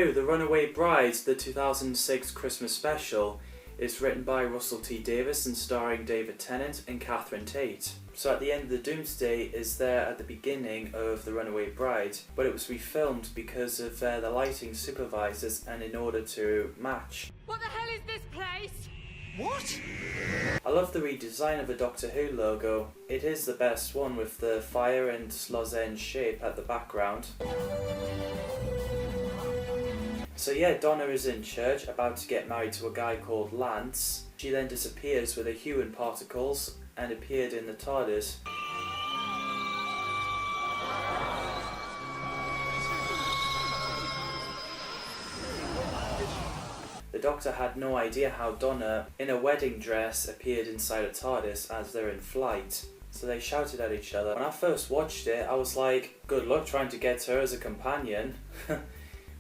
2, The Runaway Bride, the 2006 Christmas special, is written by Russell T Davies and starring David Tennant and Catherine Tate. So at the end of the Doomsday is there at the beginning of The Runaway Bride, but it was refilmed because of the lighting supervisors and in order to match. What the hell is this place? What? I love the redesign of the Doctor Who logo. It is the best one with the fire and lozenge shape at the background. So yeah, Donna is in church about to get married to a guy called Lance. She then disappears with her hue and particles and appeared in the TARDIS. The Doctor had no idea how Donna, in a wedding dress, appeared inside a TARDIS as they're in flight. So they shouted at each other. When I first watched it, I was like, good luck trying to get her as a companion.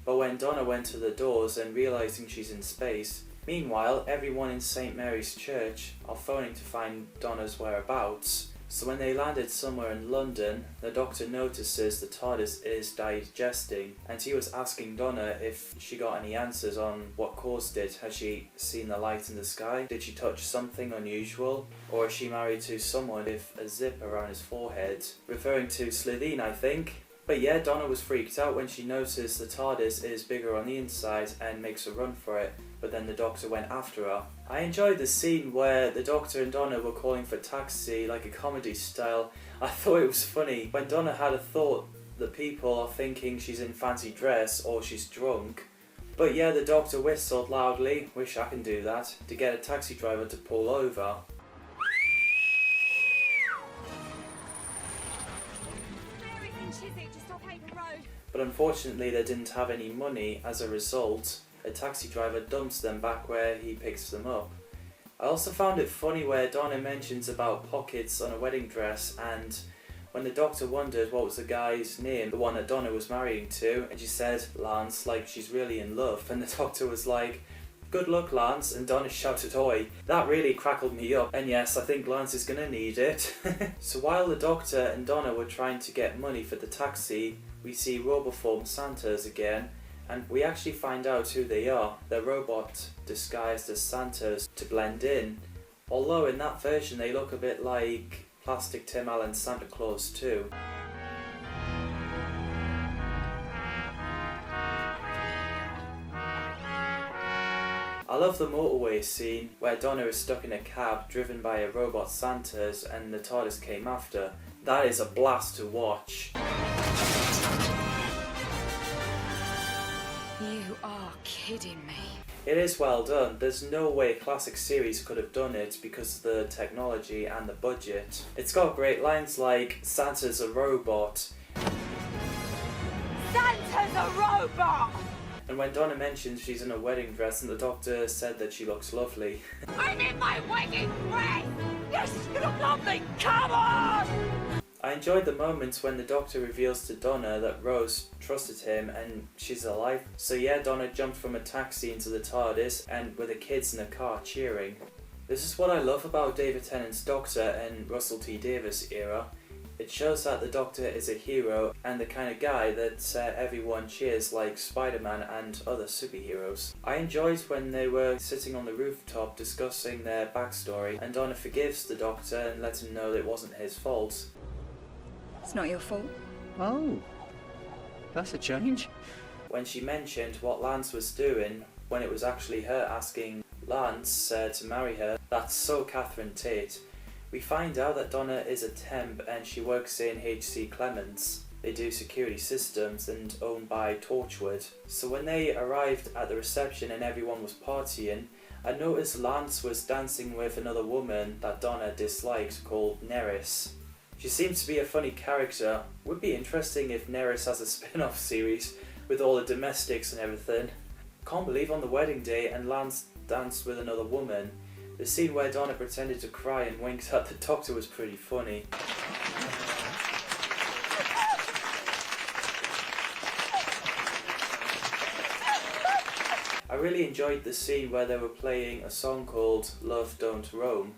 But when Donna went to the doors and realising she's in space, meanwhile everyone in St Mary's Church are phoning to find Donna's whereabouts. So when they landed somewhere in London, the Doctor notices the TARDIS is digesting, and he was asking Donna if she got any answers on what caused it. Has she seen the light in the sky? Did she touch something unusual? Or is she married to someone with a zip around his forehead? Referring to Slitheen, I think. But yeah, Donna was freaked out when she noticed the TARDIS is bigger on the inside and makes a run for it, but then the Doctor went after her. I enjoyed the scene where the Doctor and Donna were calling for taxi, like a comedy style. I thought it was funny when Donna had a thought that people are thinking she's in fancy dress or she's drunk. But yeah, the Doctor whistled loudly, wish I can do that, to get a taxi driver to pull over. But unfortunately they didn't have any money. As a result, a taxi driver dumps them back where he picks them up. I also found it funny where Donna mentions about pockets on a wedding dress, and when the Doctor wondered what was the guy's name, the one that Donna was marrying to, and she said Lance, like she's really in love, and the Doctor was like, good luck Lance, and Donna shouted oi. That really crackled me up, and yes, I think Lance is gonna need it. So while the Doctor and Donna were trying to get money for the taxi, we see Roboform Santas again, and we actually find out who they are. They're robot disguised as Santas to blend in, although in that version they look a bit like Plastic Tim Allen's Santa Claus too. I love the motorway scene where Donna is stuck in a cab driven by a robot Santas and the TARDIS came after. That is a blast to watch. You are kidding me. It is well done. There's no way a classic series could have done it because of the technology and the budget. It's got great lines like, Santa's a robot. Santa's a robot! And when Donna mentions she's in a wedding dress and the Doctor said that she looks lovely. I'm in my wedding dress! Yes, you look lovely! Come on! I enjoyed the moments when the Doctor reveals to Donna that Rose trusted him and she's alive. So yeah, Donna jumped from a taxi into the TARDIS and with the kids in the car cheering. This is what I love about David Tennant's Doctor and Russell T Davies era. It shows that the Doctor is a hero and the kind of guy that everyone cheers like Spider-Man and other superheroes. I enjoyed when they were sitting on the rooftop discussing their backstory and Donna forgives the Doctor and lets him know that it wasn't his fault. It's not your fault. Oh, that's a change. When she mentioned what Lance was doing, when it was actually her asking Lance to marry her, that's so Catherine Tate. We find out that Donna is a temp and she works in HC Clements. They do security systems and owned by Torchwood. So when they arrived at the reception and everyone was partying, I noticed Lance was dancing with another woman that Donna disliked called Neris. She seems to be a funny character. Would be interesting if Neris has a spin-off series with all the domestics and everything. Can't believe on the wedding day and Lance danced with another woman. The scene where Donna pretended to cry and winked at the Doctor was pretty funny. I really enjoyed the scene where they were playing a song called Love Don't Roam.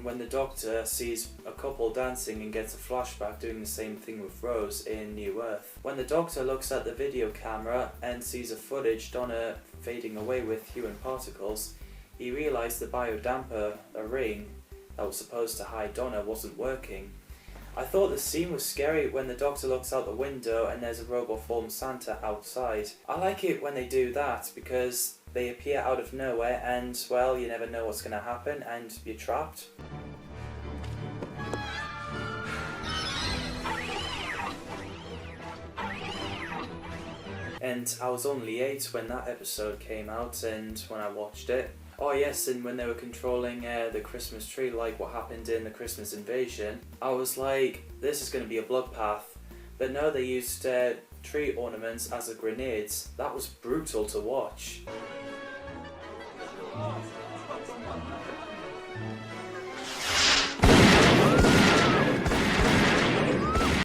when the Doctor sees a couple dancing and gets a flashback doing the same thing with Rose in New Earth. When the Doctor looks at the video camera and sees a footage Donna fading away with human particles, he realised the biodamper, a ring that was supposed to hide Donna, wasn't working. I thought the scene was scary when the Doctor looks out the window and there's a roboform Santa outside. I like it when they do that because they appear out of nowhere and, well, you never know what's going to happen and you're trapped. And I was only 8 when that episode came out and when I watched it. Oh yes, and when they were controlling the Christmas tree, like what happened in the Christmas Invasion, I was like, this is going to be a bloodbath. But no, they used tree ornaments as a grenades. That was brutal to watch.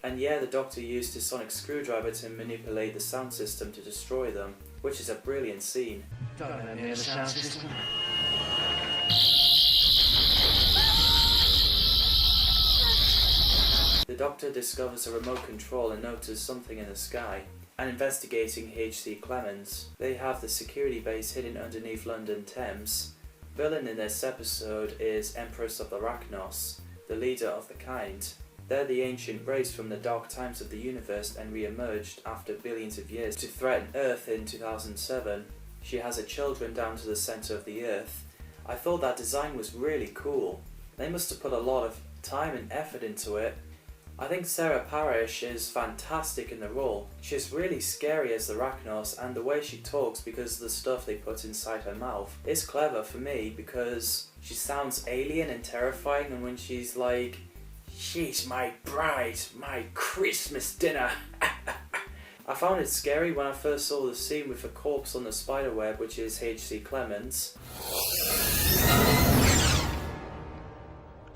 And yeah, the Doctor used his sonic screwdriver to manipulate the sound system to destroy them, which is a brilliant scene. Don't hear the sound system. The Doctor discovers a remote control and notices something in the sky. And investigating H.C. Clements, they have the security base hidden underneath London Thames. Villain in this episode is Empress of the Arachnos, the leader of the kind. They're the ancient race from the dark times of the universe and re-emerged after billions of years to threaten Earth in 2007. She has her children down to the centre of the Earth. I thought that design was really cool. They must have put a lot of time and effort into it. I think Sarah Parish is fantastic in the role. She's really scary as the Arachnos, and the way she talks because of the stuff they put inside her mouth is clever for me because she sounds alien and terrifying, and when she's like, "She's my bride, my Christmas dinner." I found it scary when I first saw the scene with the corpse on the spiderweb, which is H.C. Clements.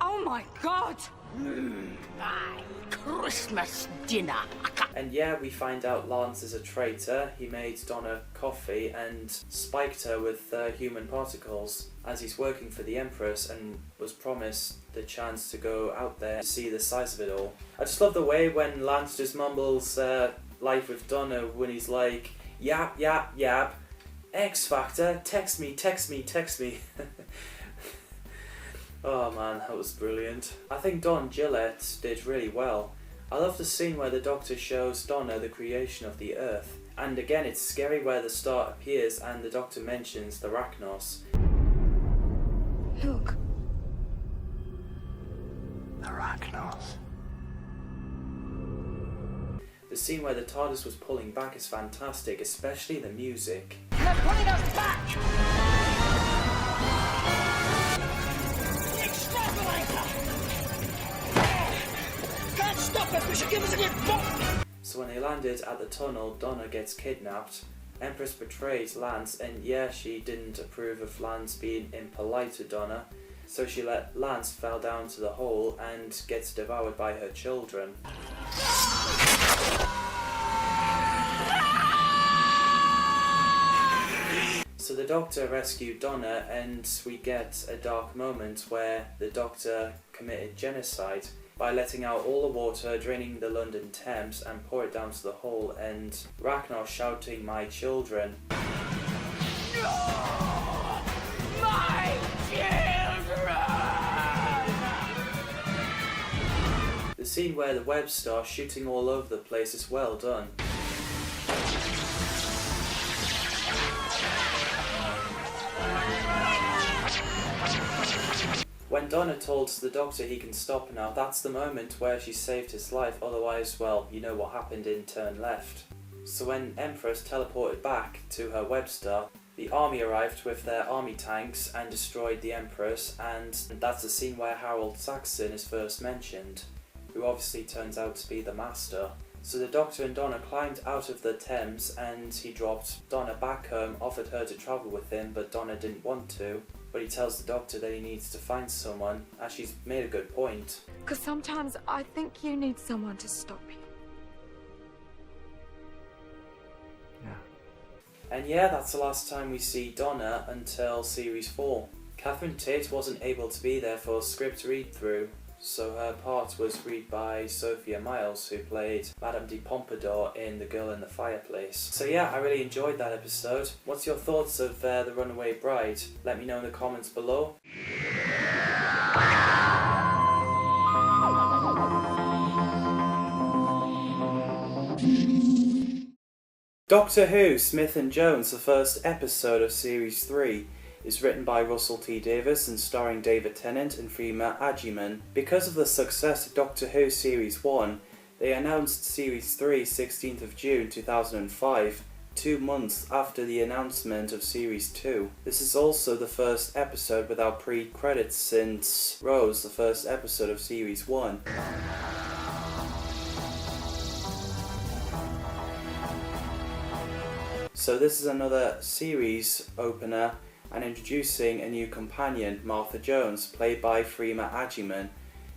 Oh my God! My Christmas dinner. And yeah, we find out Lance is a traitor. He made Donna coffee and spiked her with human particles as he's working for the Empress and was promised the chance to go out there to see the size of it all. I just love the way when Lance just mumbles life with Donna when he's like, yap, yap, yap, X Factor, text me, text me, text me. Oh man, that was brilliant. I think Don Gillette did really well. I love the scene where the Doctor shows Donna the creation of the Earth. And again, it's scary where the star appears and the Doctor mentions the Arachnos. Look. The Arachnos. The scene where the TARDIS was pulling back is fantastic, especially the music. They're pulling us back! Can't stop it! We should give us a good bump! So when they landed at the tunnel, Donna gets kidnapped. Empress betrays Lance, and yeah, she didn't approve of Lance being impolite to Donna, so she let Lance fall down to the hole and gets devoured by her children. So the Doctor rescued Donna, and we get a dark moment where the Doctor committed genocide by letting out all the water, draining the London Thames and pour it down to the hole, and Ragnar shouting, "My children." No! My children! The scene where the web starts shooting all over the place is well done. When Donna told the Doctor he can stop now, that's the moment where she saved his life, otherwise, well, you know what happened in Turn Left. So when Empress teleported back to her web star, the army arrived with their army tanks and destroyed the Empress, and that's the scene where Harold Saxon is first mentioned, who obviously turns out to be the Master. So the Doctor and Donna climbed out of the Thames and he dropped Donna back home, offered her to travel with him, but Donna didn't want to. But he tells the Doctor that he needs to find someone, as she's made a good point. Because sometimes I think you need someone to stop you. Yeah. And yeah, that's the last time we see Donna until Series 4. Catherine Tate wasn't able to be there for script read-through, so her part was read by Sophia Miles, who played Madame de Pompadour in The Girl in the Fireplace. So yeah, I really enjoyed that episode. What's your thoughts of The Runaway Bride? Let me know in the comments below. Doctor Who Smith and Jones, the first episode of Series 3, is written by Russell T Davies and starring David Tennant and Freema Agyeman. Because of the success of Doctor Who Series 1, they announced Series 3 16th of June 2005, 2 months after the announcement of Series 2. This is also the first episode without pre-credits since Rose, the first episode of Series 1. So this is another series opener and introducing a new companion, Martha Jones, played by Freema Agyeman.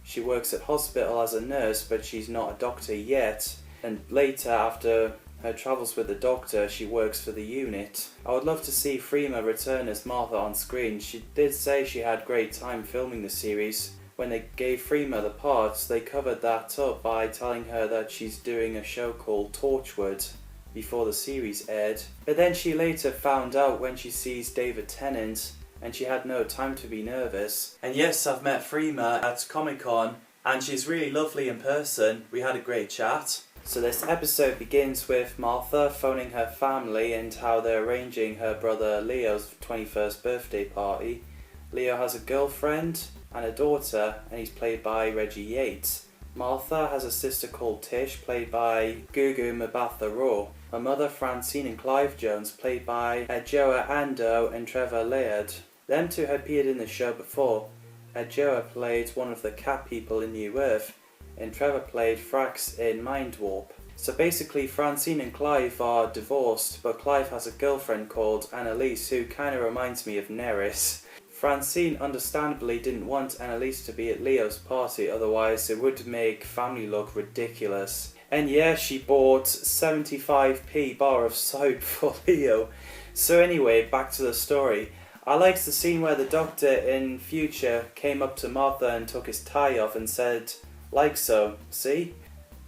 She works at hospital as a nurse, but she's not a doctor yet, and later, after her travels with the doctor, she works for the unit. I would love to see Freema return as Martha on screen. She did say she had great time filming the series. When they gave Freema the parts, they covered that up by telling her that she's doing a show called Torchwood before the series aired. But then she later found out when she sees David Tennant, and she had no time to be nervous. And yes, I've met Freema at Comic-Con, and she's really lovely in person. We had a great chat. So this episode begins with Martha phoning her family and how they're arranging her brother Leo's 21st birthday party. Leo has a girlfriend and a daughter, and he's played by Reggie Yates. Martha has a sister called Tish, played by Gugu Mbatha-Raw. Her mother Francine and Clive Jones, played by Adjoa Ando and Trevor Laird. Them two had appeared in the show before. Adjoa played one of the cat people in New Earth, and Trevor played Frax in Mind Warp. So basically Francine and Clive are divorced, but Clive has a girlfriend called Analyse who kinda reminds me of Neris. Francine understandably didn't want Analyse to be at Leo's party, otherwise it would make family look ridiculous. And yeah, she bought 75p bar of soap for Leo. So anyway, back to the story. I liked the scene where the doctor in future came up to Martha and took his tie off and said, "Like so, see?"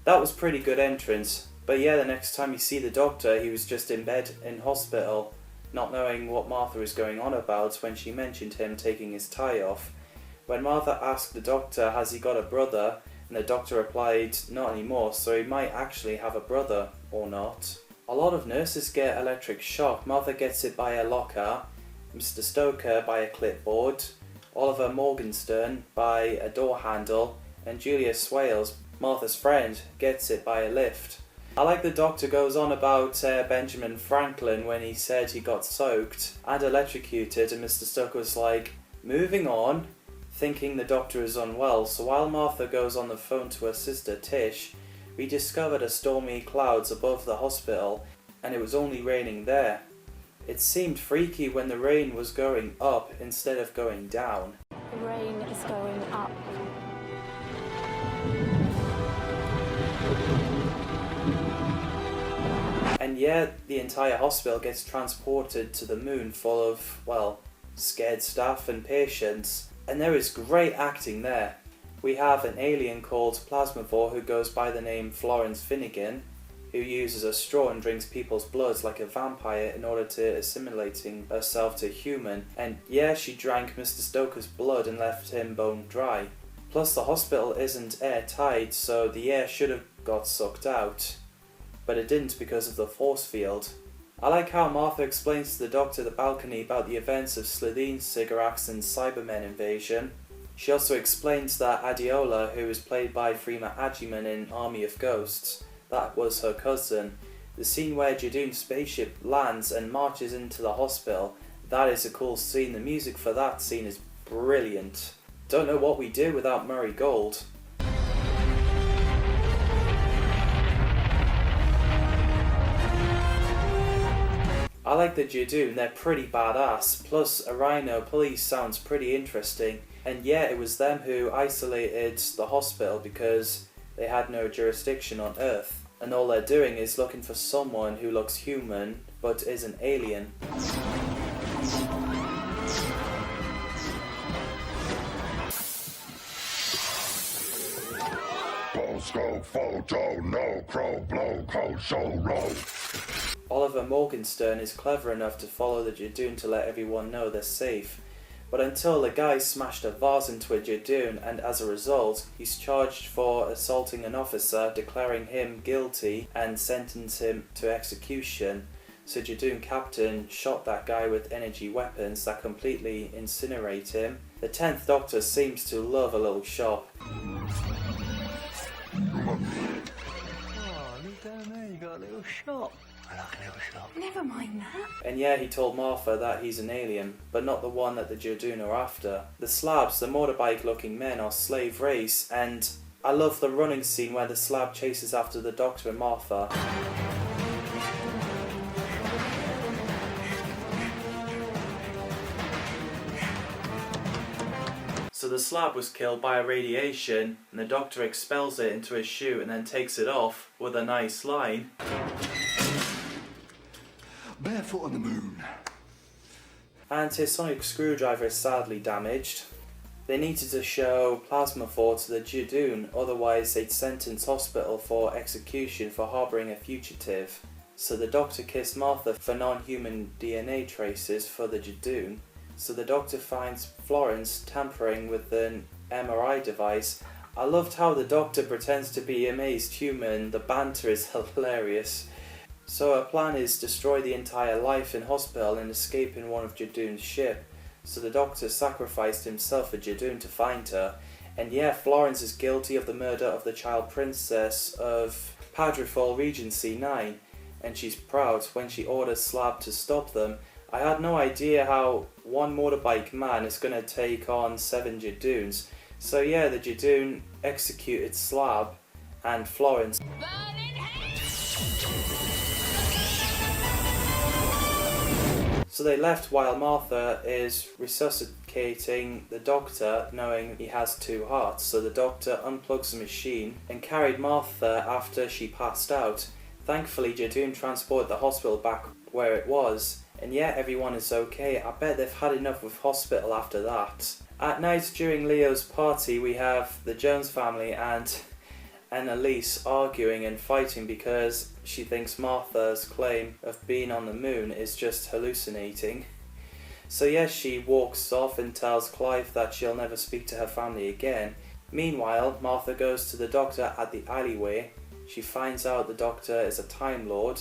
That was pretty good entrance. But yeah, the next time you see the doctor, he was just in bed in hospital, not knowing what Martha was going on about when she mentioned him taking his tie off. When Martha asked the doctor, has he got a brother, and the doctor replied, not anymore, so he might actually have a brother, or not. A lot of nurses get electric shock. Martha gets it by a locker, Mr. Stoker by a clipboard, Oliver Morgenstern by a door handle, and Julia Swales, Martha's friend, gets it by a lift. I like the doctor goes on about Benjamin Franklin when he said he got soaked and electrocuted, and Mr. Stoker was like, moving on, thinking the doctor is unwell. So while Martha goes on the phone to her sister Tish, we discovered a stormy clouds above the hospital, and it was only raining there. It seemed freaky when the rain was going up instead of going down. The rain is going up. And yeah, the entire hospital gets transported to the moon full of, well, scared staff and patients. And there is great acting there. We have an alien called Plasmavore who goes by the name Florence Finnegan, who uses a straw and drinks people's bloods like a vampire in order to assimilating herself to human. And yeah, she drank Mr. Stoker's blood and left him bone dry. Plus the hospital isn't airtight, so the air should have got sucked out. But it didn't because of the force field. I like how Martha explains to the doctor at the balcony about the events of Slitheen, Sigarax and Cybermen invasion. She also explains that Adiola, who is played by Freema Agyeman in Army of Ghosts, that was her cousin. The scene where Jadoon's spaceship lands and marches into the hospital, that is a cool scene. The music for that scene is brilliant. Don't know what we do without Murray Gold. I like the Jadoon, they're pretty badass, plus a Rhino police sounds pretty interesting. And yeah, it was them who isolated the hospital because they had no jurisdiction on Earth. And all they're doing is looking for someone who looks human but is an alien. No photo, no crow, blow, cold, show, roll. Oliver Morgenstern is clever enough to follow the Jadoon to let everyone know they're safe. But until the guy smashed a vase into a Jadoon, and as a result, he's charged for assaulting an officer, declaring him guilty and sentence him to execution. So Jadoon Captain shot that guy with energy weapons that completely incinerate him. The 10th Doctor seems to love a little shop. Oh, look down there, you got a little shop. I like a little shop. Never mind that. And yeah, he told Martha that he's an alien, but not the one that the Jadoon are after. The slabs, the motorbike-looking men, are slave race, and I love the running scene where the slab chases after the Doctor and Martha. So the slab was killed by a radiation, and the Doctor expels it into his shoe and then takes it off with a nice line. Barefoot on the moon. And his sonic screwdriver is sadly damaged. They needed to show plasma to the Jadoon, otherwise they'd sentence hospital for execution for harbouring a fugitive. So the Doctor kissed Martha for non-human DNA traces for the Jadoon. So the Doctor finds Florence tampering with an MRI device. I loved how the Doctor pretends to be amazed human. The banter is hilarious. So her plan is destroy the entire life in hospital and escape in one of Jadoon's ship. So the Doctor sacrificed himself for Jadoon to find her. And yeah, Florence is guilty of the murder of the child princess of Padrefall Regency 9. And she's proud when she orders Slab to stop them. I had no idea how one motorbike man is going to take on 7 Jadoons. So yeah, the Jadoon executed Slab and Florence. So they left while Martha is resuscitating the Doctor, knowing he has 2 hearts. So the Doctor unplugs the machine and carried Martha after she passed out. Thankfully, Jadoon transported the hospital back where it was. And yeah, everyone is okay. I bet they've had enough with hospital after that. At night during Leo's party, we have the Jones family and analyse arguing and fighting because she thinks Martha's claim of being on the moon is just hallucinating. So yes, she walks off and tells Clive that she'll never speak to her family again. Meanwhile, Martha goes to the Doctor at the alleyway. She finds out the Doctor is a Time Lord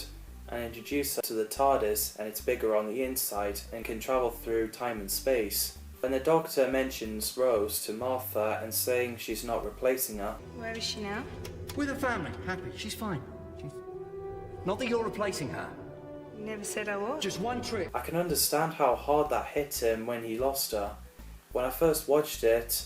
and introduces her to the TARDIS, and it's bigger on the inside and can travel through time and space. When the Doctor mentions Rose to Martha and saying she's not replacing her. Where is she now? With her family, happy. She's fine. Not that you're replacing her. You never said I was. Just one trip. I can understand how hard that hit him when he lost her. When I first watched it,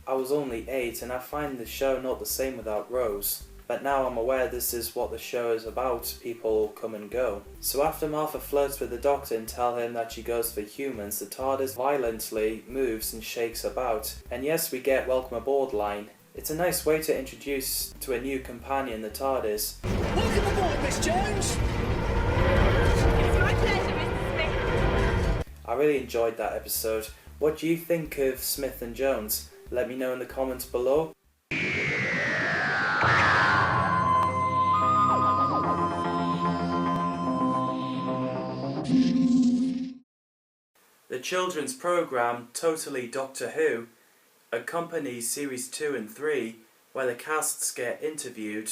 I was only 8 and I find the show not the same without Rose. But now I'm aware this is what the show is about, people come and go. So after Martha flirts with the Doctor and tell him that she goes for humans, the TARDIS violently moves and shakes about. And yes, we get welcome aboard line. It's a nice way to introduce to a new companion the TARDIS. Welcome aboard, Miss Jones! It's my pleasure, Mr. Smith. I really enjoyed that episode. What do you think of Smith and Jones? Let me know in the comments below. The children's programme Totally Doctor Who accompanies series 2 and 3, where the casts get interviewed.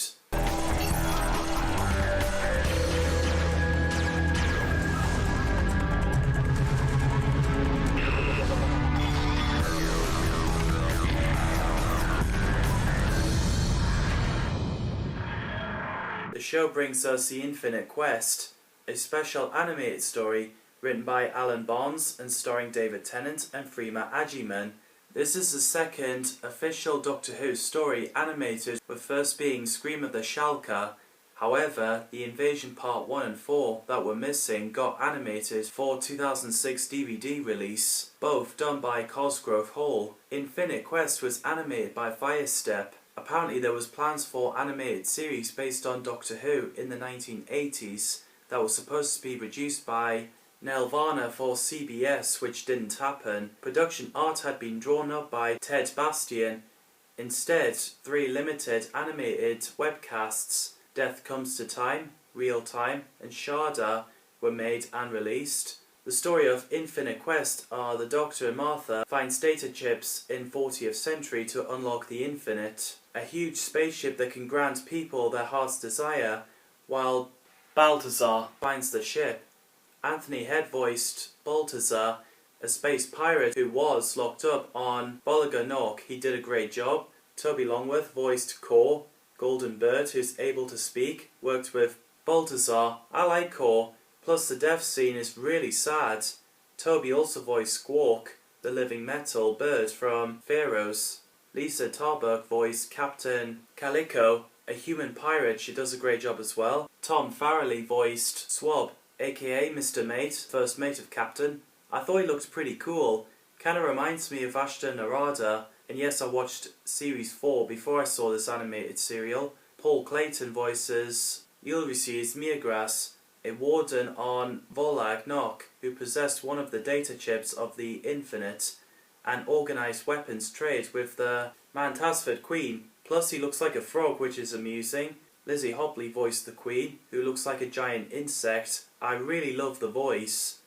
The show brings us The Infinite Quest, a special animated story written by Alan Barnes and starring David Tennant and Freema Agyeman. This is the second official Doctor Who story animated, with first being Scream of the Shalka. However, the Invasion Part 1 and 4 that were missing got animated for 2006 DVD release, both done by Cosgrove Hall. Infinite Quest was animated by Firestep. Apparently there was plans for animated series based on Doctor Who in the 1980s that was supposed to be produced by Nelvana for CBS, which didn't happen. Production art had been drawn up by Ted Bastian, Instead, 3 limited animated webcasts, Death Comes to Time, Real Time, and Sharda, were made and released. The story of Infinite Quest are the Doctor and Martha finds data chips in 40th century to unlock the infinite, a huge spaceship that can grant people their heart's desire, while Balthazar finds the ship. Anthony Head voiced Balthazar, a space pirate who was locked up on Bolaga. He did a great job. Toby Longworth voiced Kor, Golden Bird, who's able to speak, worked with Balthazar. I like Kor, plus the death scene is really sad. Toby also voiced Squawk, the living metal bird from Pharaohs. Lisa Tarbuck voiced Captain Calico, a human pirate. She does a great job as well. Tom Farrelly voiced Swab, aka Mr. Mate, first mate of Captain. I thought he looked pretty cool. Kinda reminds me of Ashton Arada. And yes, I watched Series 4 before I saw this animated serial. Paul Clayton voices Ulysses Mirgras, a warden on Volag Nok, who possessed one of the data chips of the Infinite and organised weapons trade with the Mantasford Queen. Plus he looks like a frog, which is amusing. Lizzie Hopley voiced the Queen, who looks like a giant insect. I really love the voice.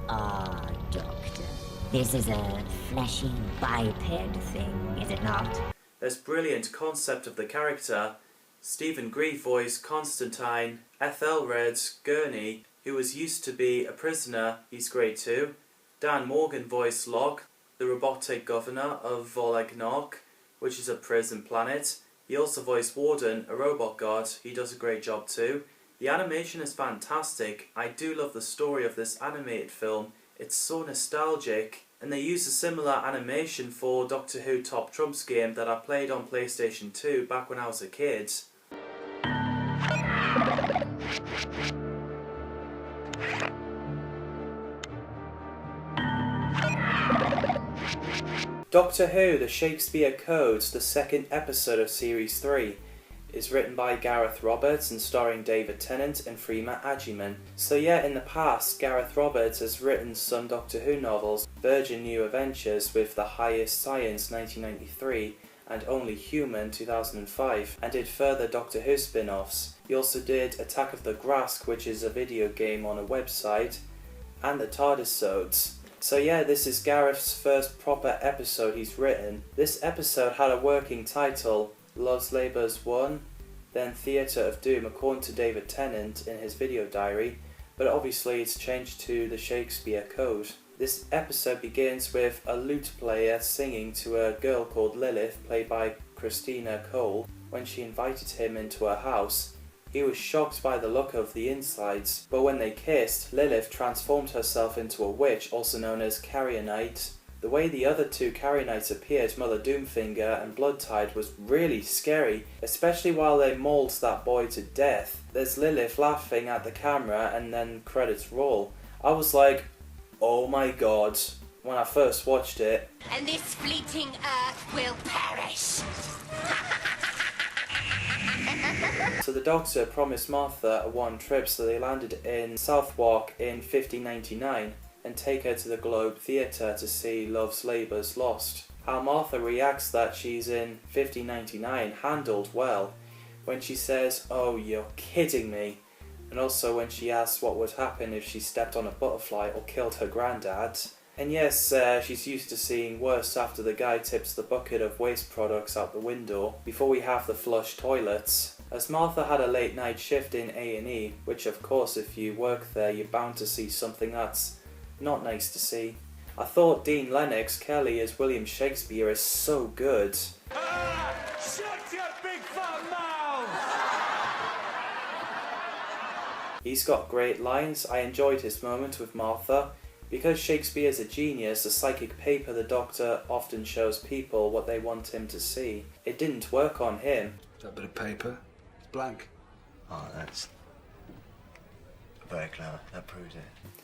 Ah, Doctor. This is a fleshy biped thing, is it not? There's brilliant concept of the character. Stephen Grief voiced Constantine. Ethelred Gurney, who was used to be a prisoner, he's great too. Dan Morgan voiced Locke, the robotic governor of Volagnok, which is a prison planet. He also voiced Warden, a robot god. He does a great job too. The animation is fantastic. I do love the story of this animated film. It's so nostalgic. And they use a similar animation for Doctor Who Top Trumps game that I played on PlayStation 2 back when I was a kid. Doctor Who, the Shakespeare Code, the second episode of Series 3, is written by Gareth Roberts and starring David Tennant and Freema Agyeman. So yeah, in the past, Gareth Roberts has written some Doctor Who novels, Virgin New Adventures with The Highest Science 1993 and Only Human 2005, and did further Doctor Who spin-offs. He also did Attack of the Grask, which is a video game on a website, and the TARDISodes. So yeah, this is Gareth's first proper episode he's written. This episode had a working title, Love's Labour's 1, then Theatre of Doom, according to David Tennant in his video diary, but obviously it's changed to the Shakespeare Code. This episode begins with a lute player singing to a girl called Lilith, played by Christina Cole. When she invited him into her house, he was shocked by the look of the insides, but when they kissed, Lilith transformed herself into a witch, also known as Carrionite. The way the other two Carrionites appeared, Mother Doomfinger and Bloodtide, was really scary, especially while they mauled that boy to death. There's Lilith laughing at the camera and then credits roll. I was like, oh my god, when I first watched it. And this fleeting earth will perish. So the Doctor promised Martha a one trip, so they landed in Southwark in 1599 and take her to the Globe Theatre to see Love's Labour's Lost. How Martha reacts that she's in 1599 handled well, when she says, "Oh, you're kidding me," and also when she asks what would happen if she stepped on a butterfly or killed her granddad. And yes, she's used to seeing worse after the guy tips the bucket of waste products out the window before we have the flush toilets. As Martha had a late night shift in A&E, which of course if you work there you're bound to see something that's not nice to see. I thought Dean Lennox Kelly as William Shakespeare is so good. Shut your big fat mouth! He's got great lines. I enjoyed his moment with Martha. Because Shakespeare's a genius, the psychic paper the Doctor often shows people what they want him to see. It didn't work on him. That bit of paper? It's blank. Oh, that's very clever. That proves it.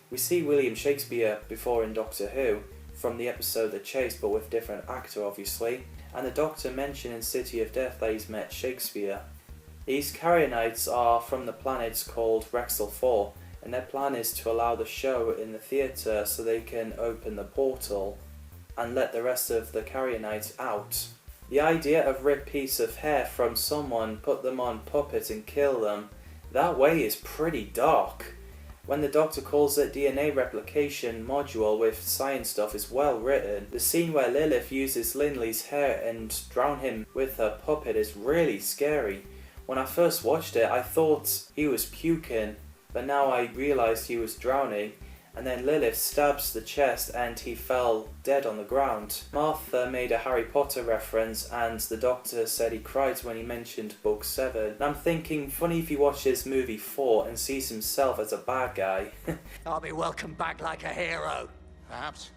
We see William Shakespeare before in Doctor Who, from the episode The Chase, but with different actor obviously, and the Doctor mentioned in City of Death that he's met Shakespeare. These Carrionites are from the planets called Rexel 4, and their plan is to allow the show in the theatre so they can open the portal and let the rest of the Carrionites out. The idea of rip piece of hair from someone, put them on puppet and kill them, that way is pretty dark. When the Doctor calls it DNA replication module with science stuff is well written. The scene where Lilith uses Linley's hair and drown him with her puppet is really scary. When I first watched it I thought he was puking, but now I realised he was drowning, and then Lilith stabs the chest and he fell dead on the ground. Martha made a Harry Potter reference and the Doctor said he cried when he mentioned book 7. And I'm thinking, funny if he watches movie 4 and sees himself as a bad guy. I'll be welcomed back like a hero. Perhaps.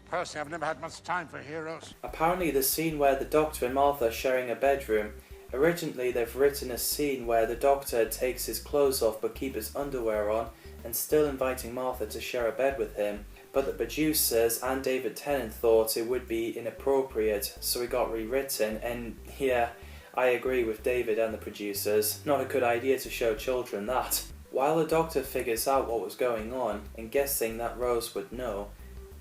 Personally, I've never had much time for heroes. Apparently the scene where the Doctor and Martha are sharing a bedroom, originally they've written a scene where the Doctor takes his clothes off but keeps his underwear on, and still inviting Martha to share a bed with him, but the producers and David Tennant thought it would be inappropriate, so it got rewritten, and yeah, I agree with David and the producers, not a good idea to show children that. While the Doctor figures out what was going on, and guessing that Rose would know,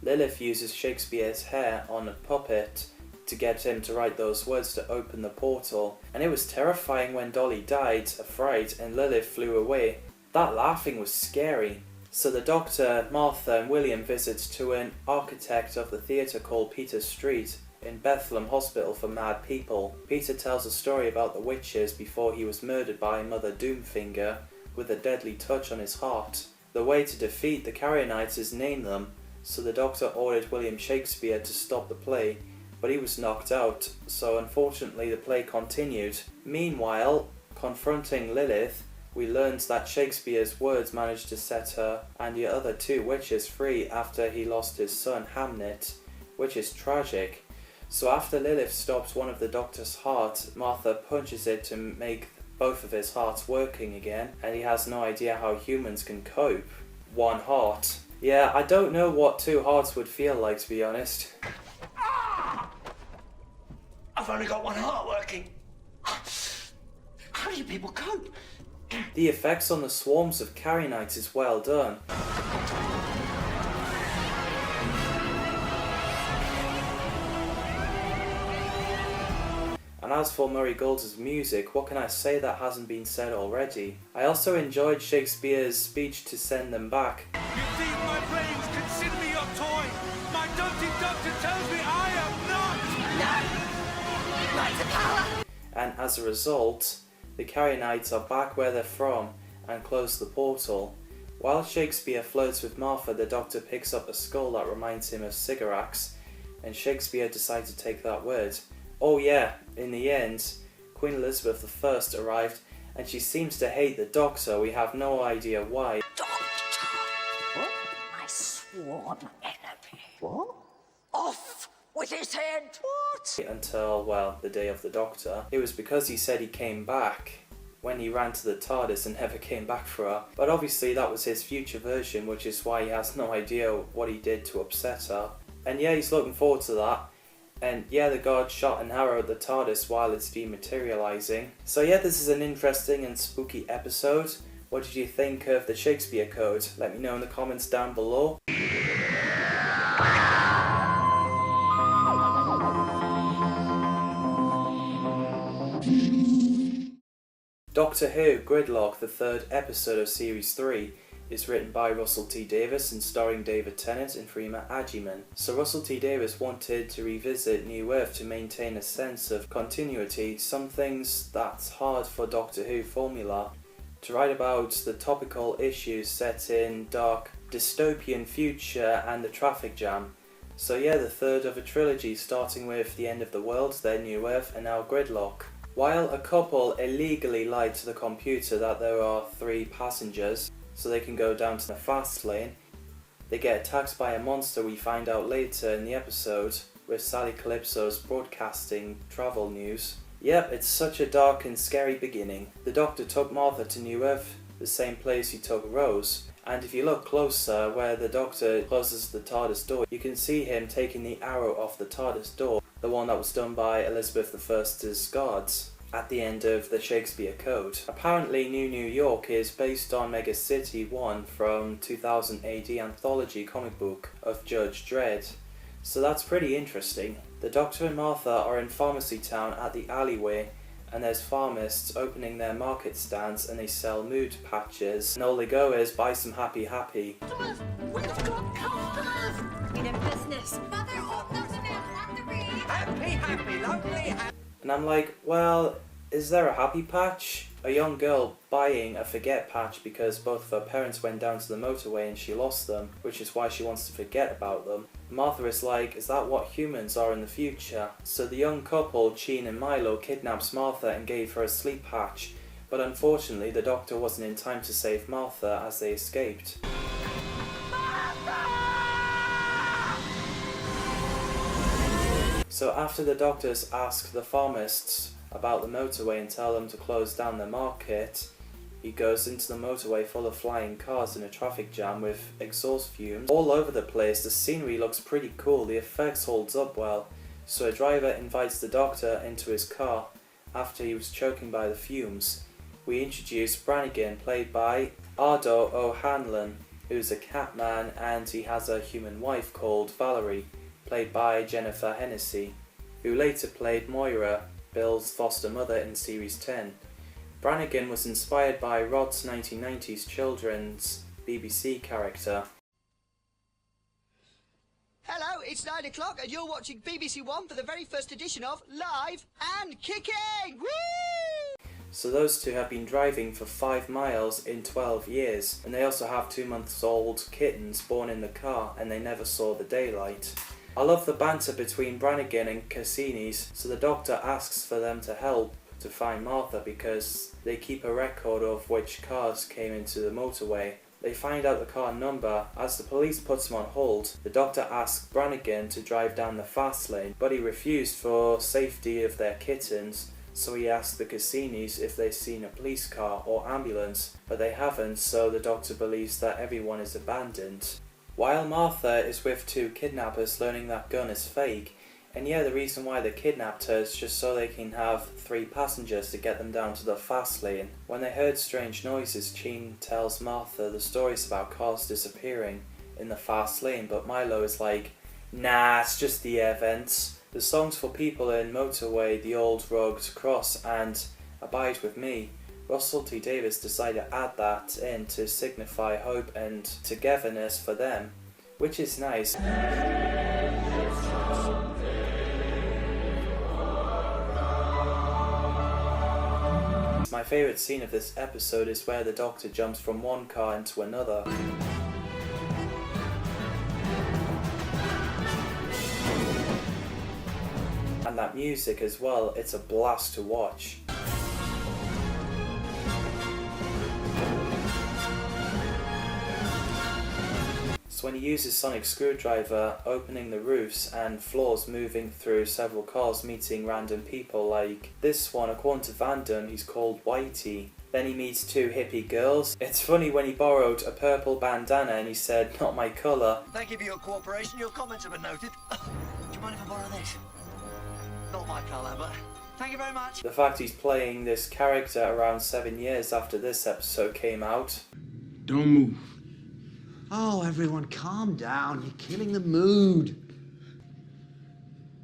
Lilith uses Shakespeare's hair on a puppet to get him to write those words to open the portal, and it was terrifying when Dolly died of fright and Lilith flew away. That laughing was scary. So the Doctor, Martha and William visit to an architect of the theatre called Peter Street in Bethlehem Hospital for Mad People. Peter tells a story about the witches before he was murdered by Mother Doomfinger with a deadly touch on his heart. The way to defeat the Carrionites is name them, so the Doctor ordered William Shakespeare to stop the play, but he was knocked out, so unfortunately the play continued. Meanwhile, confronting Lilith, we learned that Shakespeare's words managed to set her and the other 2 witches free after he lost his son Hamnet, which is tragic. So after Lilith stops one of the Doctor's heart, Martha punches it to make both of his hearts working again, and he has no idea how humans can cope. One heart. Yeah, I don't know what 2 hearts would feel like, to be honest. I've only got one heart working. How do you people cope? The effects on the swarms of Carrionites is well done. And as for Murray Gold's music, what can I say that hasn't been said already? I also enjoyed Shakespeare's speech to send them back. You thieve my brains, consider me your toy. My doting doctor tells me I am not. No! Not the power! And as a result, the Carrionites are back where they're from and close the portal. While Shakespeare flirts with Martha, the Doctor picks up a skull that reminds him of Sycorax, and Shakespeare decides to take that word. Oh yeah, in the end, Queen Elizabeth I arrived, and she seems to hate the Doctor. We have no idea why. Doctor! What? My sworn enemy. What? Off with his head! What? Until, well, the day of the Doctor. It was because he said he came back when he ran to the TARDIS and never came back for her. But obviously that was his future version, which is why he has no idea what he did to upset her. And yeah, he's looking forward to that. And yeah, the god shot an arrow at the TARDIS while it's dematerializing. So yeah, this is an interesting and spooky episode. What did you think of the Shakespeare Code? Let me know in the comments down below. Doctor Who Gridlock, the 3rd episode of Series 3, is written by Russell T Davies and starring David Tennant and Freema Agyeman. So Russell T Davies wanted to revisit New Earth to maintain a sense of continuity, some things that's hard for Doctor Who formula, to write about the topical issues set in dark dystopian future and the traffic jam. So yeah, the 3rd of a trilogy starting with The End of the World, then New Earth and now Gridlock. While a couple illegally lied to the computer that there are 3 passengers, so they can go down to the fast lane, they get attacked by a monster we find out later in the episode, with Sally Calypso's broadcasting travel news. Yep, it's such a dark and scary beginning. The Doctor took Martha to New Earth, the same place he took Rose, and if you look closer where the Doctor closes the TARDIS door, you can see him taking the arrow off the TARDIS door, the one that was done by Elizabeth I's guards at the end of the Shakespeare Code. Apparently New York is based on Mega City 1 from 2000 AD anthology comic book of Judge Dredd. So that's pretty interesting. The The Doctor and Martha are in Pharmacy Town at the alleyway, and there's pharmacists opening their market stands and they sell mood patches, and all they go is buy some happy happy. We've got customers! We know business. Mother orders an happy. Happy, lovely, happy. And I'm like, well, is there a happy patch? A young girl buying a forget patch because both of her parents went down to the motorway and she lost them, which is why she wants to forget about them. Martha is like, is that what humans are in the future? So the young couple, Gene and Milo, kidnaps Martha and gave her a sleep patch, but unfortunately the Doctor wasn't in time to save Martha as they escaped. So after the Doctors ask the pharmacists about the motorway and tell them to close down the market, he goes into the motorway full of flying cars in a traffic jam with exhaust fumes all over the place. The scenery looks pretty cool, the effects holds up well, so a driver invites the Doctor into his car after he was choking by the fumes. We introduce Brannigan, played by Ardo O'Hanlon, who's a cat man, and he has a human wife called Valerie, played by Jennifer Hennessy, who later played Moira, Bill's foster mother in Series 10. Brannigan was inspired by Rod's 1990s children's BBC character. Hello, it's 9 o'clock and you're watching BBC One for the very first edition of Live and Kicking! Woo! So those two have been driving for 5 miles in 12 years, and they also have 2-month-old kittens born in the car, and they never saw the daylight. I love the banter between Brannigan and Cassini's, so the Doctor asks for them to help to find Martha because they keep a record of which cars came into the motorway. They find out the car number. As the police puts him on hold, the Doctor asks Brannigan to drive down the fast lane, but he refused for safety of their kittens, so he asks the Cassinis if they've seen a police car or ambulance, but they haven't, so the Doctor believes that everyone is abandoned. While Martha is with 2 kidnappers learning that gun is fake, and yeah, the reason why they kidnapped her is just so they can have 3 passengers to get them down to the fast lane. When they heard strange noises, Gene tells Martha the stories about cars disappearing in the fast lane, but Milo is like, nah, it's just the air vents. The songs for people in Motorway, The Old Rugged Cross and Abide With Me, Russell T Davies decided to add that in to signify hope and togetherness for them, which is nice. My favourite scene of this episode is where the Doctor jumps from one car into another. And that music as well, it's a blast to watch. So when he uses sonic screwdriver, opening the roofs and floors, moving through several cars, meeting random people like this one, according to Vandom, he's called Whitey. Then he meets 2 hippie girls. It's funny when he borrowed a purple bandana and he said, not my colour. Thank you for your cooperation. Your comments have been noted. Do you mind if I borrow this? Not my colour, but thank you very much. The fact he's playing this character around 7 years after this episode came out. Don't move. Oh, everyone, calm down. You're killing the mood.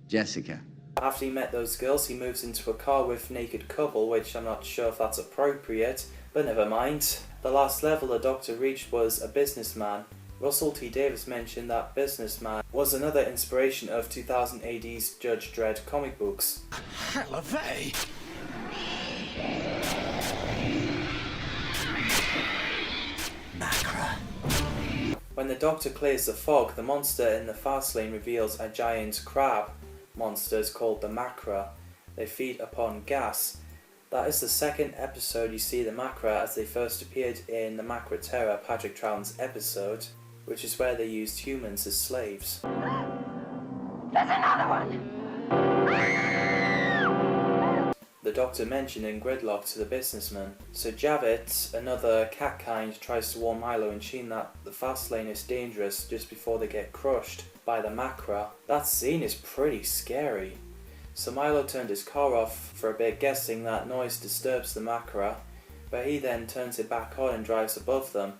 Jessica. After he met those girls, he moves into a car with a naked couple, which I'm not sure if that's appropriate, but never mind. The last level the Doctor reached was a businessman. Russell T Davies mentioned that businessman was another inspiration of 2000 AD's Judge Dredd comic books. Hell are they? Macra. When the Doctor clears the fog, the monster in the fast lane reveals a giant crab. Monsters called the Macra. They feed upon gas. That is the second episode you see the Macra, as they first appeared in the Macra Terror, Patrick Troughton's episode, which is where they used humans as slaves. There's another one! The Doctor mentioned in Gridlock to the businessman. So Javit, another cat kind, tries to warn Milo and Sheen that the fast lane is dangerous just before they get crushed by the Macra. That scene is pretty scary. So Milo turned his car off for a bit, guessing that noise disturbs the Macra, but he then turns it back on and drives above them.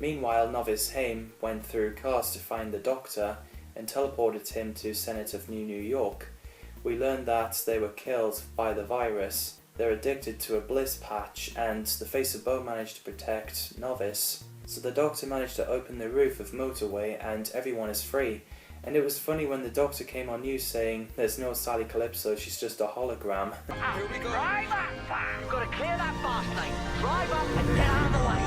Meanwhile, Novice Haim went through cars to find the Doctor and teleported him to Senate of New York. We learned that they were killed by the virus. They're addicted to a bliss patch, and the Face of Bo managed to protect Novice. So the Doctor managed to open the roof of motorway and everyone is free. And it was funny when the Doctor came on news saying there's no Sally Calypso, she's just a hologram. Here we go. Drive up, fast! You've got to clear that fast lane. Drive up and get out of the way.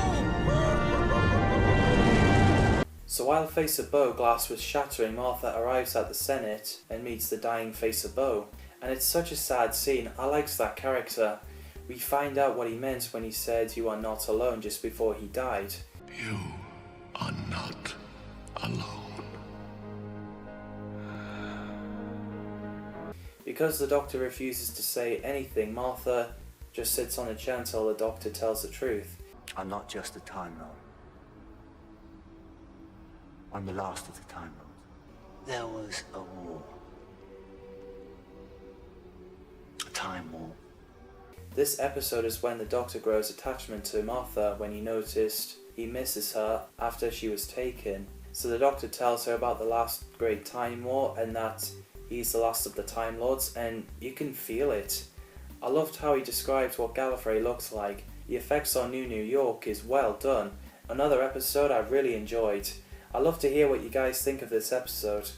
So while Face of Bo glass was shattering, Martha arrives at the Senate and meets the dying Face of Bo. And it's such a sad scene. I liked that character. We find out what he meant when he said you are not alone just before he died. You are not alone. Because the Doctor refuses to say anything, Martha just sits on a chair until the Doctor tells the truth. I'm not just a Time Lord. I'm the last of the Time Lords. There was a war. A time war. This episode is when the Doctor grows attachment to Martha when he noticed he misses her after she was taken. So the Doctor tells her about the last great Time War and that he's the last of the Time Lords, and you can feel it. I loved how he described what Gallifrey looks like. The effects on New York is well done. Another episode I really enjoyed. I'd love to hear what you guys think of this episode.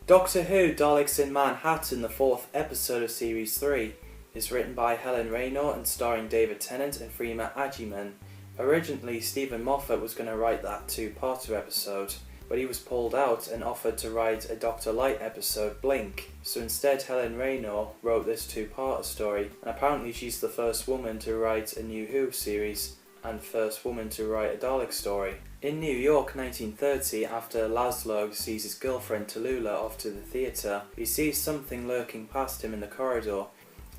Doctor Who Daleks in Manhattan, the 4th episode of Series 3, is written by Helen Raynor and starring David Tennant and Freema Agyeman. Originally, Stephen Moffat was going to write that two-parter episode, but he was pulled out and offered to write a Dr. Light episode, Blink. So instead, Helen Raynor wrote this two-parter story, and apparently she's the first woman to write a New Who series, and first woman to write a Dalek story. In New York 1930, after Laszlo sees his girlfriend Tallulah off to the theatre, he sees something lurking past him in the corridor,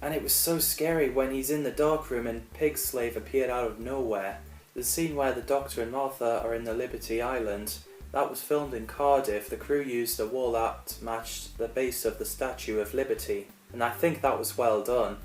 and it was so scary when he's in the darkroom and Pig Slave appeared out of nowhere. The scene where the Doctor and Martha are in the Liberty Island, that was filmed in Cardiff. The crew used a wall that matched the base of the Statue of Liberty, and I think that was well done.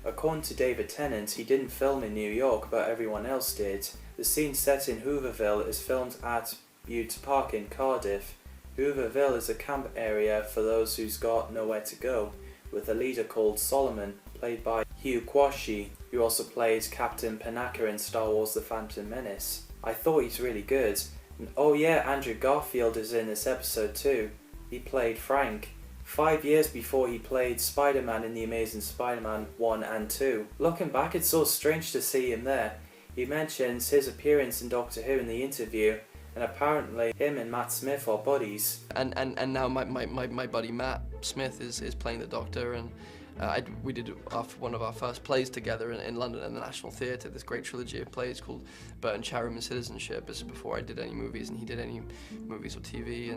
According to David Tennant, he didn't film in New York, but everyone else did. The scene set in Hooverville is filmed at Ute Park in Cardiff. Hooverville is a camp area for those who's got nowhere to go, with a leader called Solomon, played by Hugh Quashie, who also played Captain Panaka in Star Wars The Phantom Menace. I thought he's really good. And oh yeah, Andrew Garfield is in this episode too. He played Frank. 5 years before he played Spider-Man in The Amazing Spider-Man 1 and 2. Looking back, it's so strange to see him there. He mentions his appearance in Doctor Who in the interview, and apparently him and Matt Smith are buddies. And now my buddy Matt Smith is playing the Doctor, and we did one of our first plays together in London at the National Theatre, this great trilogy of plays called Burton Chatham and Citizenship. This is before I did any movies and he did any movies or TV,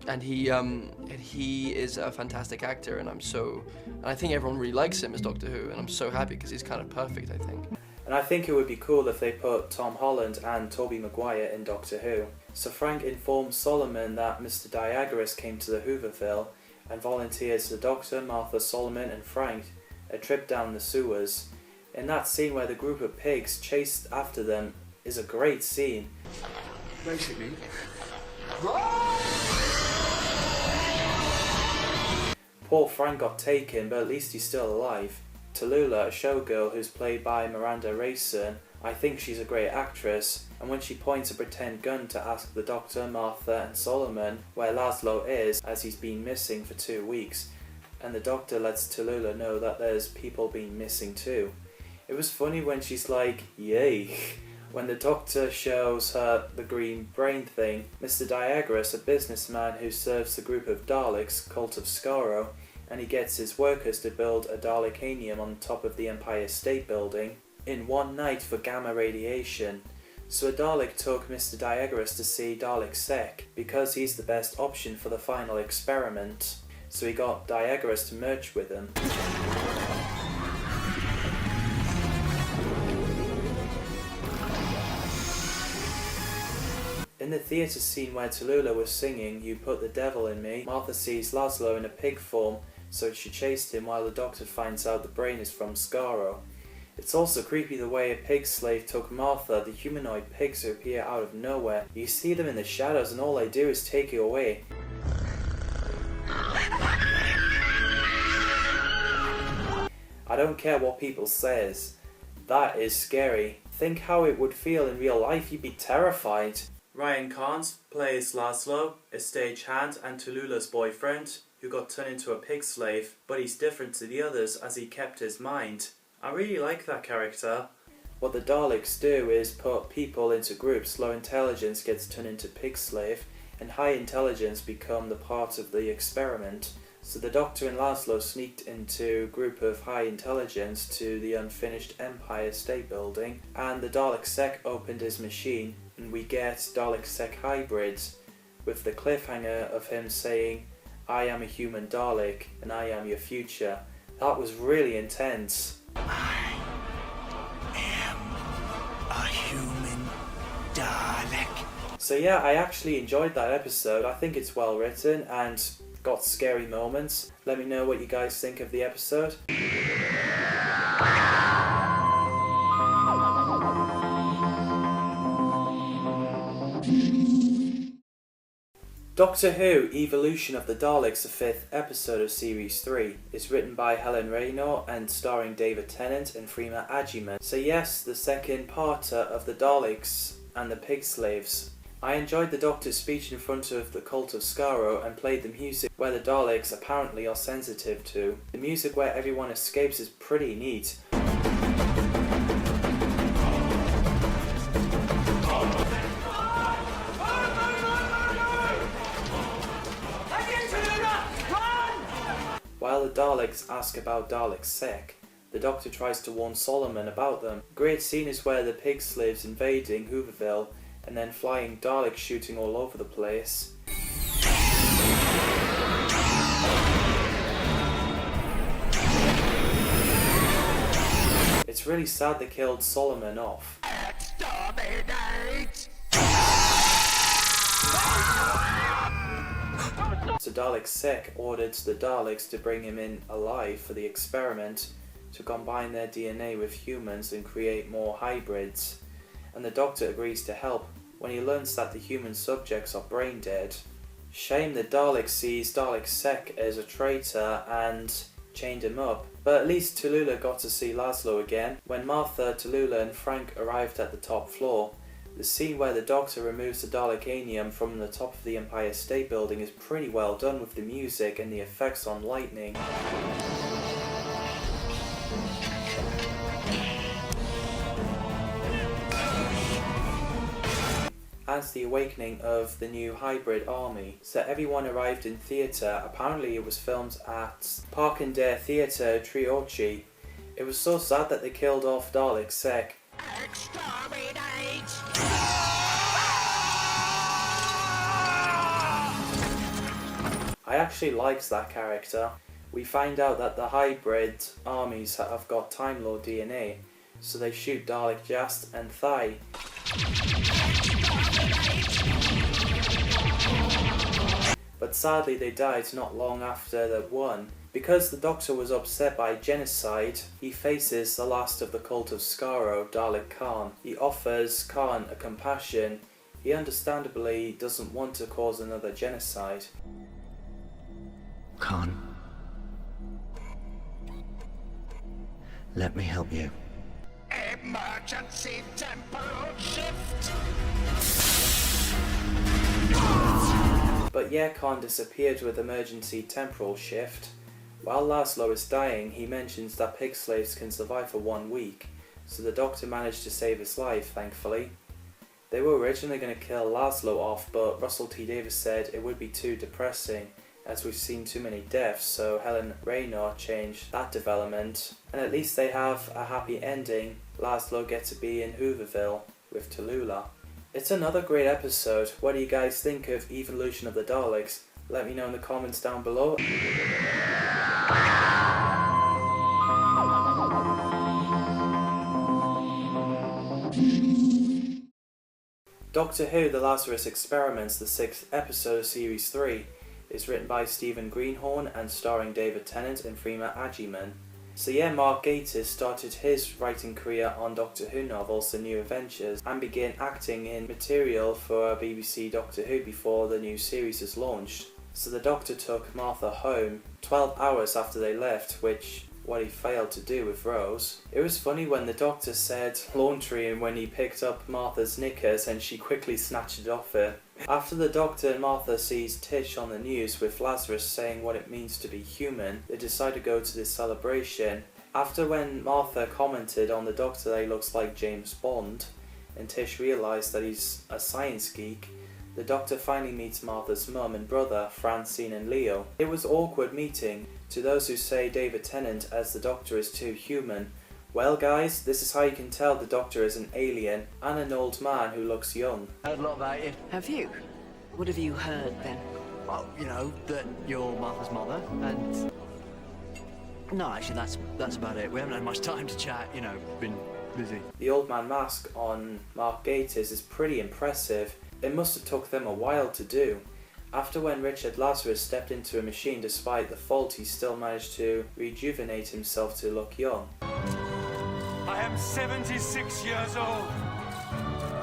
and he is a fantastic actor, and I think everyone really likes him as Doctor Who, and I'm so happy because he's kind of perfect, I think. And I think it would be cool if they put Tom Holland and Tobey Maguire in Doctor Who. So Frank informs Solomon that Mr. Diagoras came to the Hooverville and volunteers the Doctor, Martha, Solomon and Frank a trip down the sewers. In that scene where the group of pigs chased after them is a great scene. Basically, Poor Frank got taken, but at least he's still alive. Tallulah, a showgirl who's played by Miranda Rayson, I think she's a great actress, and when she points a pretend gun to ask the Doctor, Martha and Solomon where Laszlo is, as he's been missing for 2 weeks, and the Doctor lets Tallulah know that there's people been missing too. It was funny when she's like, yay. When the Doctor shows her the green brain thing, Mr. Diagoras, a businessman who serves the group of Daleks, Cult of Skaro, and he gets his workers to build a Dalekanium on top of the Empire State Building in one night for gamma radiation. So a Dalek took Mr. Diagoras to see Dalek Sec because he's the best option for the final experiment. So he got Diagoras to merge with him. In the theatre scene where Tallulah was singing "You Put the Devil in Me," Martha sees Laszlo in a pig form, so she chased him while the doctor finds out the brain is from Skaro. It's also creepy the way a pig slave took Martha, the humanoid pigs who appear out of nowhere. You see them in the shadows and all they do is take you away. I don't care what people says. That is scary. Think how it would feel in real life. You'd be terrified. Ryan Carnes plays Laszlo, a stagehand and Tallulah's boyfriend, who got turned into a pig slave, but he's different to the others as he kept his mind. I really like that character. What the Daleks do is put people into groups. Low intelligence gets turned into pig slave, and high intelligence become the part of the experiment. So the Doctor and Laszlo sneaked into a group of high intelligence to the unfinished Empire State Building, and the Dalek Sec opened his machine, and we get Dalek Sec hybrids, with the cliffhanger of him saying, "I am a human Dalek, and I am your future." That was really intense. I am a human Dalek. So yeah, I actually enjoyed that episode. I think it's well written and got scary moments. Let me know what you guys think of the episode. Doctor Who Evolution of the Daleks, the 5th episode of Series 3, is written by Helen Raynor and starring David Tennant and Freema Agyeman. So yes, the second parter of the Daleks and the Pig Slaves. I enjoyed the Doctor's speech in front of the cult of Skaro and played the music where the Daleks apparently are sensitive to. The music where everyone escapes is pretty neat. While the Daleks ask about Dalek Sec, the Doctor tries to warn Solomon about them. Great scene is where the pig slaves invading Hooverville and then flying Daleks shooting all over the place. It's really sad they killed Solomon off. Exterminate! So Dalek Sec ordered the Daleks to bring him in alive for the experiment to combine their DNA with humans and create more hybrids. And the Doctor agrees to help when he learns that the human subjects are brain dead. Shame the Dalek sees Dalek Sec as a traitor and chained him up. But at least Tallulah got to see Laszlo again. When Martha, Tallulah and Frank arrived at the top floor, the scene where the Doctor removes the Dalekanium from the top of the Empire State Building is pretty well done with the music and the effects on lightning. As the awakening of the new hybrid army. So everyone arrived in theatre. Apparently it was filmed at Park and Dare Theatre, Treorchy. It was so sad that they killed off Dalek Sec. Exterminate! I actually liked that character. We find out that the hybrid armies have got Time Lord DNA, so they shoot Dalek Jast and Thai. But sadly they died not long after they won. Because the Doctor was upset by genocide, he faces the last of the cult of Skaro, Dalek Khan. He offers Khan a compassion. He understandably doesn't want to cause another genocide. Khan, let me help you. Emergency temporal shift! But yeah, Khan disappeared with emergency temporal shift. While Laszlo is dying, he mentions that pig slaves can survive for 1 week, so the Doctor managed to save his life, thankfully. They were originally going to kill Laszlo off, but Russell T Davies said it would be too depressing, as we've seen too many deaths, so Helen Raynor changed that development. And at least they have a happy ending. Laszlo gets to be in Hooverville with Tallulah. It's another great episode. What do you guys think of Evolution of the Daleks? Let me know in the comments down below. Doctor Who The Lazarus Experiment, the 6th episode of Series 3, is written by Stephen Greenhorn and starring David Tennant and Freema Agyeman. So yeah, Mark Gatiss started his writing career on Doctor Who novels The New Adventures and began acting in material for BBC Doctor Who before the new series was launched. So the Doctor took Martha home 12 hours after they left, which what he failed to do with Rose. It was funny when the Doctor said laundry and when he picked up Martha's knickers and she quickly snatched it off him. After the Doctor and Martha sees Tish on the news with Lazarus saying what it means to be human, they decide to go to this celebration. After when Martha commented on the Doctor that he looks like James Bond, and Tish realised that he's a science geek, the Doctor finally meets Martha's mum and brother, Francine and Leo. It was an awkward meeting. To those who say David Tennant as the Doctor is too human, well guys, this is how you can tell the Doctor is an alien and an old man who looks young. Heard a lot about you. Have you? What have you heard then? Well, you know, that you're Martha's mother, and... No, actually, that's about it. We haven't had much time to chat, you know, been busy. The old man mask on Mark Gatiss is pretty impressive. It must have took them a while to do. After when Richard Lazarus stepped into a machine despite the fault, he still managed to rejuvenate himself to look young. I am 76 years old,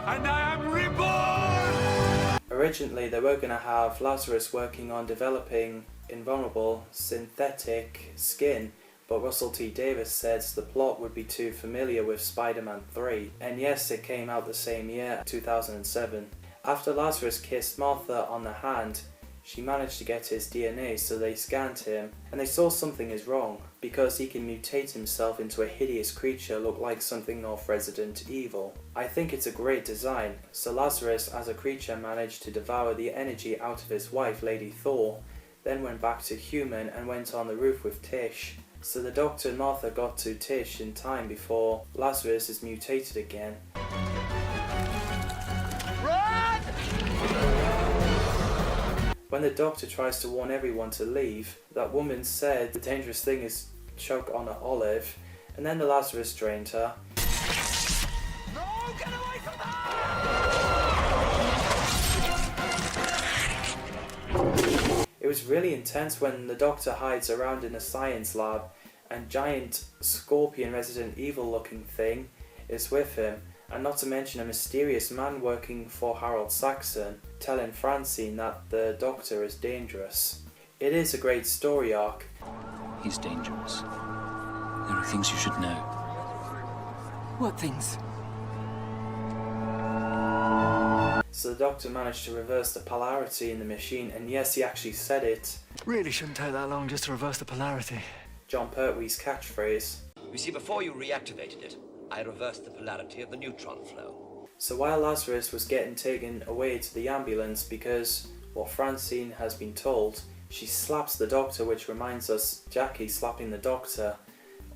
and I am reborn! Originally, they were going to have Lazarus working on developing invulnerable synthetic skin, but Russell T Davies says the plot would be too familiar with Spider-Man 3, and yes, it came out the same year, 2007. After Lazarus kissed Martha on the hand, she managed to get his DNA, so they scanned him, and they saw something is wrong, because he can mutate himself into a hideous creature look like something of Resident Evil. I think it's a great design. So Lazarus as a creature managed to devour the energy out of his wife, Lady Thor, then went back to human and went on the roof with Tish. So the Doctor and Martha got to Tish in time before Lazarus is mutated again. When the Doctor tries to warn everyone to leave, that woman said the dangerous thing is choke on an olive, and then the Lazarus drained her. No, get away from that! It was really intense when the Doctor hides around in a science lab and giant scorpion Resident Evil looking thing is with him, and not to mention a mysterious man working for Harold Saxon telling Francine that the Doctor is dangerous. It is a great story arc. He's dangerous. There are things you should know. What things? So the Doctor managed to reverse the polarity in the machine, and yes, he actually said it. Really shouldn't take that long just to reverse the polarity. John Pertwee's catchphrase. You see, before you reactivated it, I reversed the polarity of the neutron flow. So while Lazarus was getting taken away to the ambulance because what Francine has been told, she slaps the Doctor, which reminds us Jackie slapping the Doctor.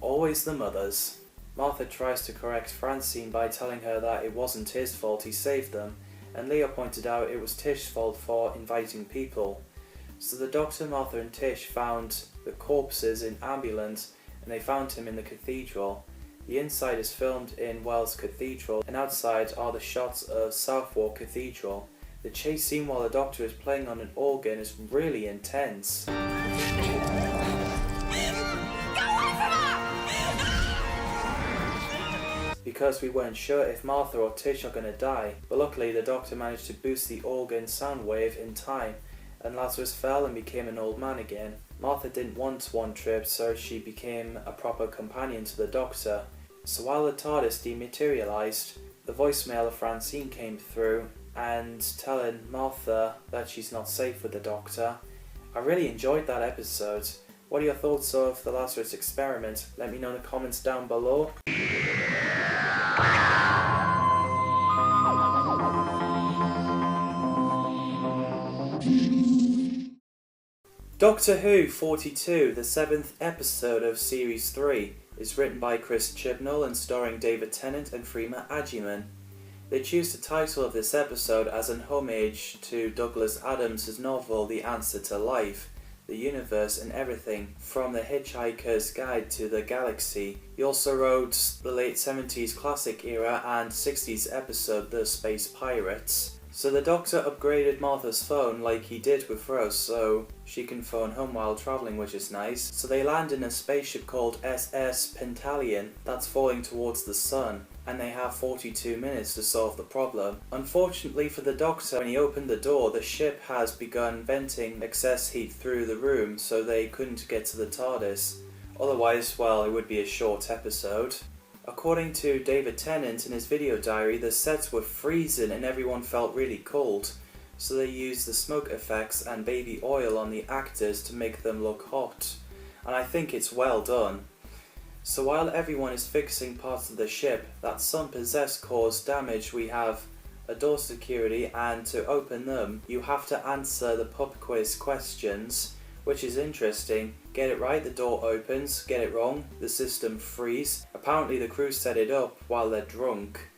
Always the mothers. Martha tries to correct Francine by telling her that it wasn't his fault, he saved them, and Leo pointed out it was Tish's fault for inviting people. So the Doctor, Martha and Tish found the corpses in ambulance, and they found him in the cathedral. The inside is filmed in Wells Cathedral, and outside are the shots of Southwark Cathedral. The chase scene while the Doctor is playing on an organ is really intense. Because we weren't sure if Martha or Tish are going to die, but luckily the Doctor managed to boost the organ sound wave in time, and Lazarus fell and became an old man again. Martha didn't want one trip, so she became a proper companion to the Doctor. So while the TARDIS dematerialised, the voicemail of Francine came through and telling Martha that she's not safe with the Doctor. I really enjoyed that episode. What are your thoughts of the Lazarus Experiment? Let me know in the comments down below. Doctor Who 42, the 7th episode of Series 3, is written by Chris Chibnall and starring David Tennant and Freema Agyeman. They choose the title of this episode as an homage to Douglas Adams' novel The Answer to Life, the universe and everything, from The Hitchhiker's Guide to the Galaxy. He also wrote the late 70s classic era and 60s episode The Space Pirates. So the Doctor upgraded Martha's phone like he did with Rose, so she can phone home while travelling, which is nice. So they land in a spaceship called SS Pentalion that's falling towards the sun, and they have 42 minutes to solve the problem. Unfortunately for the Doctor, when he opened the door, the ship has begun venting excess heat through the room, so they couldn't get to the TARDIS. Otherwise, well, it would be a short episode. According to David Tennant in his video diary, the sets were freezing and everyone felt really cold, so they used the smoke effects and baby oil on the actors to make them look hot, and I think it's well done. So while everyone is fixing parts of the ship that some possessed cause damage, we have a door security, and to open them you have to answer the pub quiz questions, which is interesting. Get it right, the door opens. Get it wrong, the system frees. Apparently the crew set it up while they're drunk.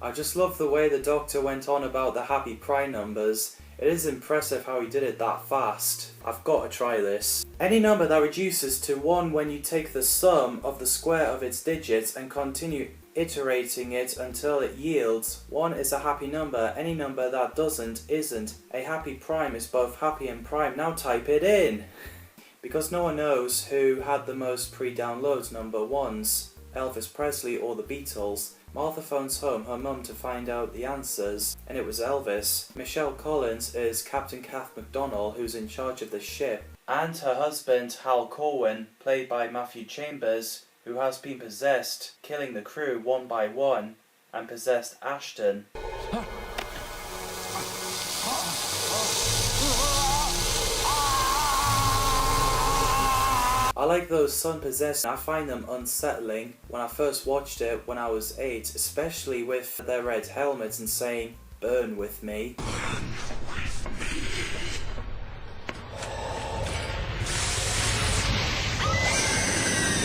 I just love the way the Doctor went on about the happy prime numbers. It is impressive how he did it that fast. I've got to try this. Any number that reduces to 1 when you take the sum of the square of its digits and continue iterating it until it yields 1 is a happy number. Any number that doesn't isn't. A happy prime is both happy and prime. Now type it in. Because no one knows who had the most pre-downloads number ones, Elvis Presley or the Beatles, Martha phones home her mum to find out the answers, and it was Elvis. Michelle Collins is Captain Kath McDonnell, who's in charge of the ship, and her husband Hal Corwin, played by Matthew Chambers, who has been possessed, killing the crew one by one, and possessed Ashton. I like those sun-possessed. I find them unsettling. When I first watched it when I was 8, especially with their red helmets and saying, "Burn with me."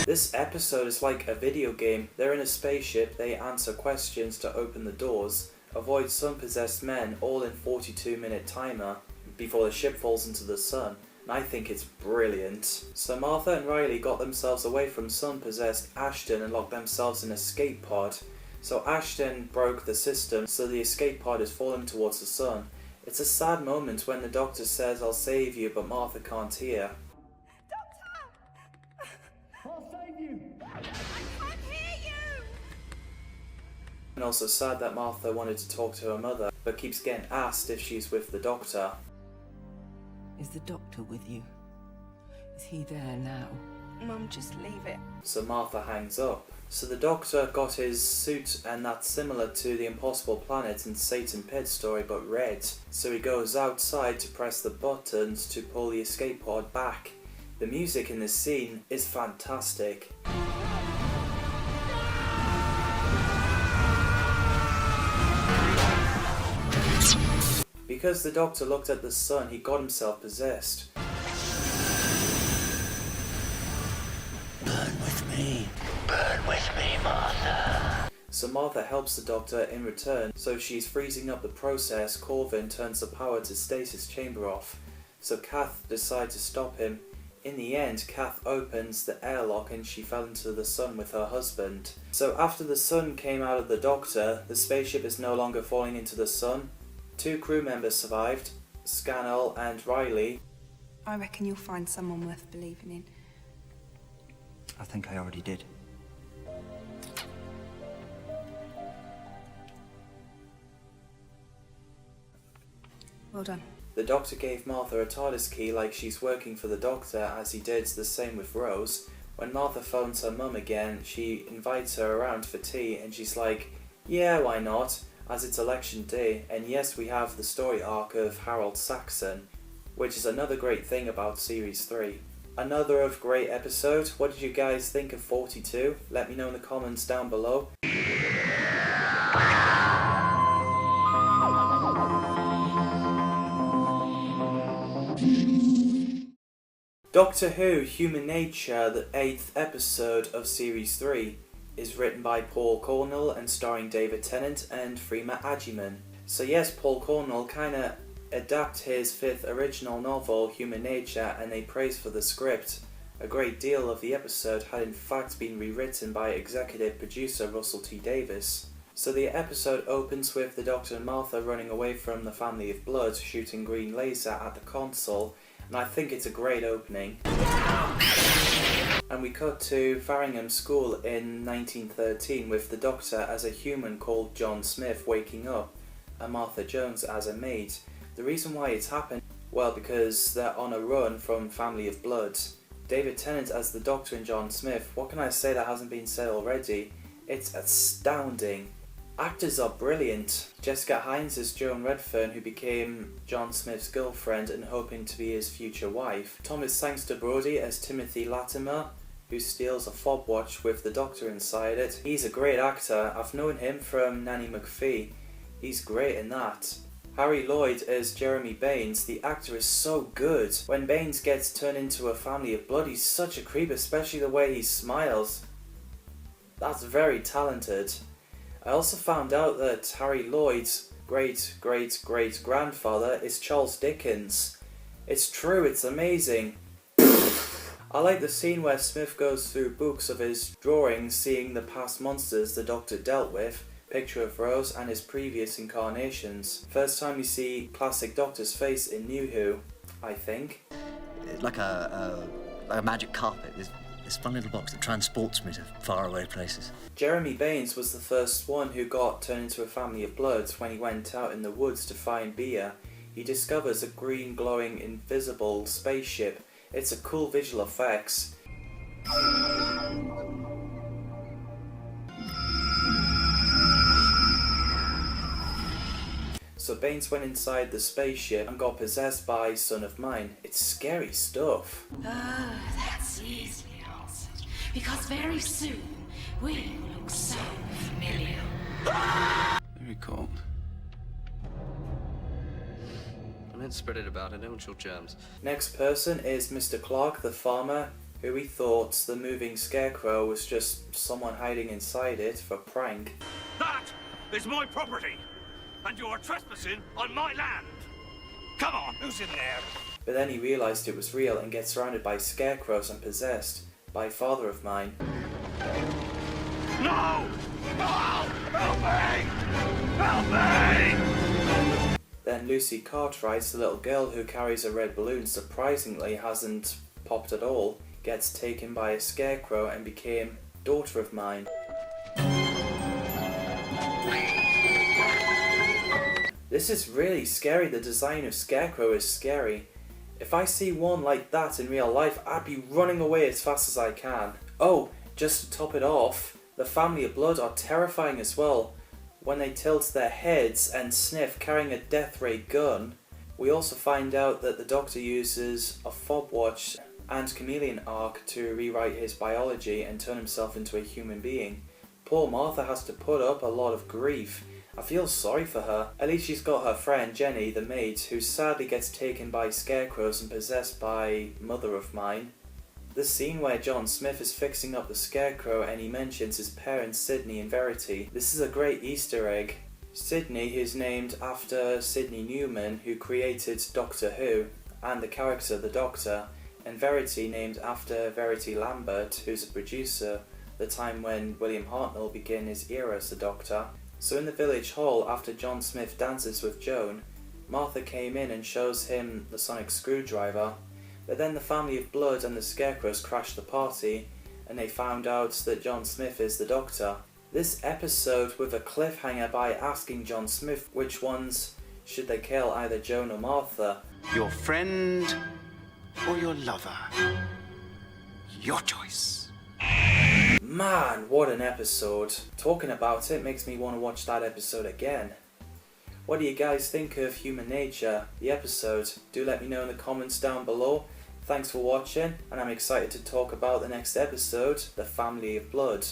This episode is like a video game. They're in a spaceship, they answer questions to open the doors, avoid sun-possessed men, all in 42-minute timer, before the ship falls into the sun. And I think it's brilliant. So Martha and Riley got themselves away from sun-possessed Ashton and locked themselves in an escape pod. So Ashton broke the system, so the escape pod is falling towards the sun. It's a sad moment when the Doctor says, "I'll save you," but Martha can't hear. I'll save you! I can't hear you! And also sad that Martha wanted to talk to her mother, but keeps getting asked if she's with the Doctor. Is the Doctor with you? Is he there now? Mum, just leave it. So Martha hangs up. So the Doctor got his suit, and that's similar to the Impossible Planet and Satan Pit story, but red. So he goes outside to press the buttons to pull the escape pod back. The music in this scene is fantastic. Because the Doctor looked at the sun, he got himself possessed. Burn with me. Burn with me, Martha. So Martha helps the Doctor in return, so she's freezing up the process. Corwin turns the power to stasis chamber off, so Kath decides to stop him. In the end, Kath opens the airlock and she fell into the sun with her husband. So after the sun came out of the Doctor, the spaceship is no longer falling into the sun. 2 crew members survived, Scannell and Riley. I reckon you'll find someone worth believing in. I think I already did. Well done. The Doctor gave Martha a TARDIS key like she's working for the Doctor, as he did the same with Rose. When Martha phones her mum again, she invites her around for tea and she's like, "Yeah, why not? As it's election day." And yes, we have the story arc of Harold Saxon, which is another great thing about Series 3. Another of great episode. What did you guys think of 42? Let me know in the comments down below. Doctor Who Human Nature, the 8th episode of Series 3, is written by Paul Cornell and starring David Tennant and Freema Agyeman. So yes, Paul Cornell kinda adapt his 5th original novel, Human Nature, and they praised for the script. A great deal of the episode had in fact been rewritten by executive producer Russell T Davies. So the episode opens with the Doctor and Martha running away from the family of blood, shooting green laser at the console, and I think it's a great opening. And we cut to Farringham School in 1913 with the Doctor as a human called John Smith waking up, and Martha Jones as a maid. The reason why it's happened, well, because they're on a run from Family of Blood. David Tennant as the Doctor and John Smith, what can I say that hasn't been said already? It's astounding. Actors are brilliant. Jessica Hines as Joan Redfern, who became John Smith's girlfriend and hoping to be his future wife. Thomas Sangster Brody as Timothy Latimer, who steals a fob watch with the Doctor inside it. He's a great actor. I've known him from Nanny McPhee. He's great in that. Harry Lloyd as Jeremy Baines. The actor is so good. When Baines gets turned into a family of blood, he's such a creep, especially the way he smiles. That's very talented. I also found out that Harry Lloyd's great-great-great-grandfather is Charles Dickens. It's true, it's amazing. I like the scene where Smith goes through books of his drawings, seeing the past monsters the Doctor dealt with, picture of Rose and his previous incarnations. First time you see classic Doctor's face in New Who, I think. Like a magic carpet. There's this fun little box that transports me to faraway places. Jeremy Baines was the first one who got turned into a family of blood when he went out in the woods to find beer. He discovers a green glowing invisible spaceship. It's a cool visual effects. So Baines went inside the spaceship and got possessed by Son of Mine. It's scary stuff. Oh, that's easily answered. Because very soon, we look so familiar. Very cold. Don't spread it about, I don't want your germs. Next person is Mr. Clark, the farmer, who he thought the moving scarecrow was just someone hiding inside it for a prank. That is my property, and you are trespassing on my land. Come on, who's in there? But then he realised it was real and gets surrounded by scarecrows and possessed by Father of Mine. No! No! Help me! Help me! Then Lucy Cartwright, the little girl who carries a red balloon, surprisingly hasn't popped at all, gets taken by a scarecrow and became Daughter of Mine. This is really scary. The design of Scarecrow is scary. If I see one like that in real life, I'd be running away as fast as I can. Oh, just to top it off, the Family of Blood are terrifying as well. When they tilt their heads and sniff carrying a death ray gun. We also find out that the Doctor uses a fob watch and chameleon arc to rewrite his biology and turn himself into a human being. Poor Martha has to put up a lot of grief. I feel sorry for her. At least she's got her friend Jenny, the maid, who sadly gets taken by scarecrows and possessed by Mother of Mine. The scene where John Smith is fixing up the scarecrow and he mentions his parents Sydney and Verity. This is a great Easter egg. Sydney is named after Sidney Newman, who created Doctor Who and the character the Doctor, and Verity named after Verity Lambert, who's a producer, the time when William Hartnell began his era as the Doctor. So in the village hall, after John Smith dances with Joan, Martha came in and shows him the sonic screwdriver. But then the Family of Blood and the Scarecrows crashed the party, and they found out that John Smith is the Doctor. This episode with a cliffhanger by asking John Smith which ones should they kill, either Joan or Martha. Your friend or your lover? Your choice. Man, what an episode. Talking about it makes me want to watch that episode again. What do you guys think of Human Nature, the episode? Do let me know in the comments down below. Thanks for watching, and I'm excited to talk about the next episode, The Family of Blood.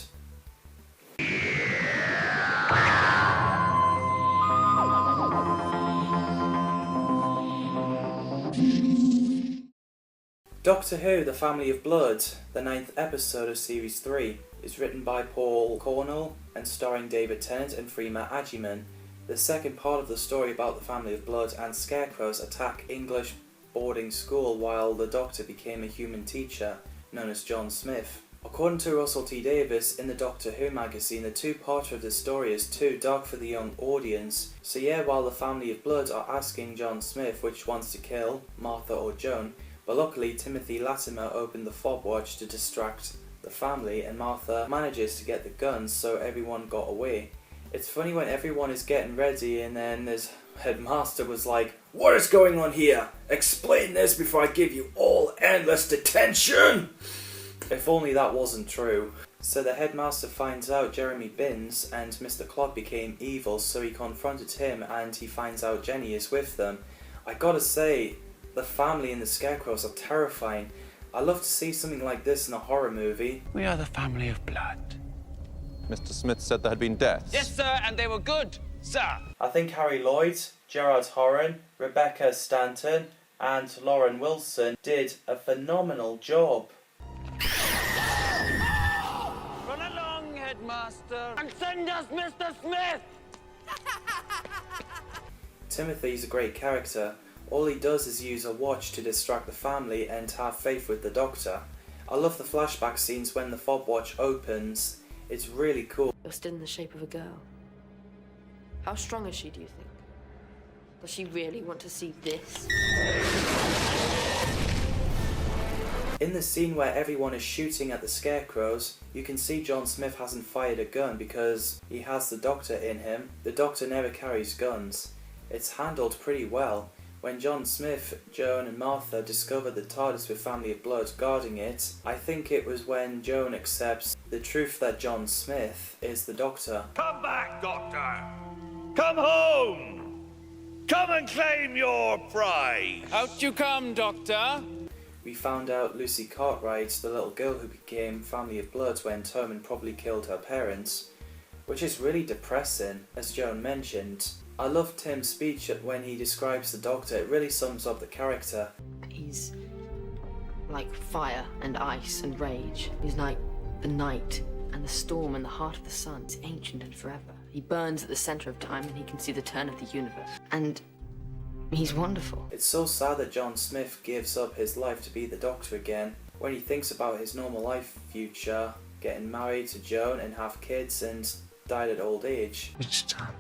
Doctor Who, The Family of Blood, the 9th episode of Series 3, is written by Paul Cornell and starring David Tennant and Freema Agyeman. The second part of the story about the family of blood and scarecrows attack English boarding school while the Doctor became a human teacher known as John Smith. According to Russell T Davies in the Doctor Who magazine, the two-parter of the story is too dark for the young audience. So yeah, while the family of blood are asking John Smith which ones to kill, Martha or Joan, but luckily Timothy Latimer opened the fob watch to distract the family and Martha manages to get the guns so everyone got away. It's funny when everyone is getting ready and then this headmaster was like, "What is going on here? Explain this before I give you all endless detention!" If only that wasn't true. So the headmaster finds out Jeremy Binns and Mr. Clock became evil, so he confronted him and he finds out Jenny is with them. I gotta say, the family and the scarecrows are terrifying. I love to see something like this in a horror movie. We are the family of blood. Mr. Smith said there had been deaths. Yes, sir, and they were good, sir. I think Harry Lloyd, Gerard Horan, Rebecca Stanton and Lauren Wilson did a phenomenal job. Run along, headmaster, and send us Mr. Smith! Timothy's a great character. All he does is use a watch to distract the family and have faith with the Doctor. I love the flashback scenes when the fob watch opens. It's really cool. You're still in the shape of a girl. How strong is she, do you think? Does she really want to see this? In the scene where everyone is shooting at the scarecrows, you can see John Smith hasn't fired a gun because he has the Doctor in him. The Doctor never carries guns. It's handled pretty well. When John Smith, Joan and Martha discover the TARDIS with Family of Blood guarding it, I think it was when Joan accepts the truth that John Smith is the Doctor. Come back, Doctor! Come home! Come and claim your prize! Out you come, Doctor! We found out Lucy Cartwright, the little girl who became Family of Blood when Toman probably killed her parents, which is really depressing, as Joan mentioned. I love Tim's speech when he describes the Doctor. It really sums up the character. He's like fire and ice and rage. He's like the night and the storm and the heart of the sun. He's ancient and forever. He burns at the center of time and he can see the turn of the universe. And he's wonderful. It's so sad that John Smith gives up his life to be the Doctor again. When he thinks about his normal life future, getting married to Joan and have kids and died at old age. It's time.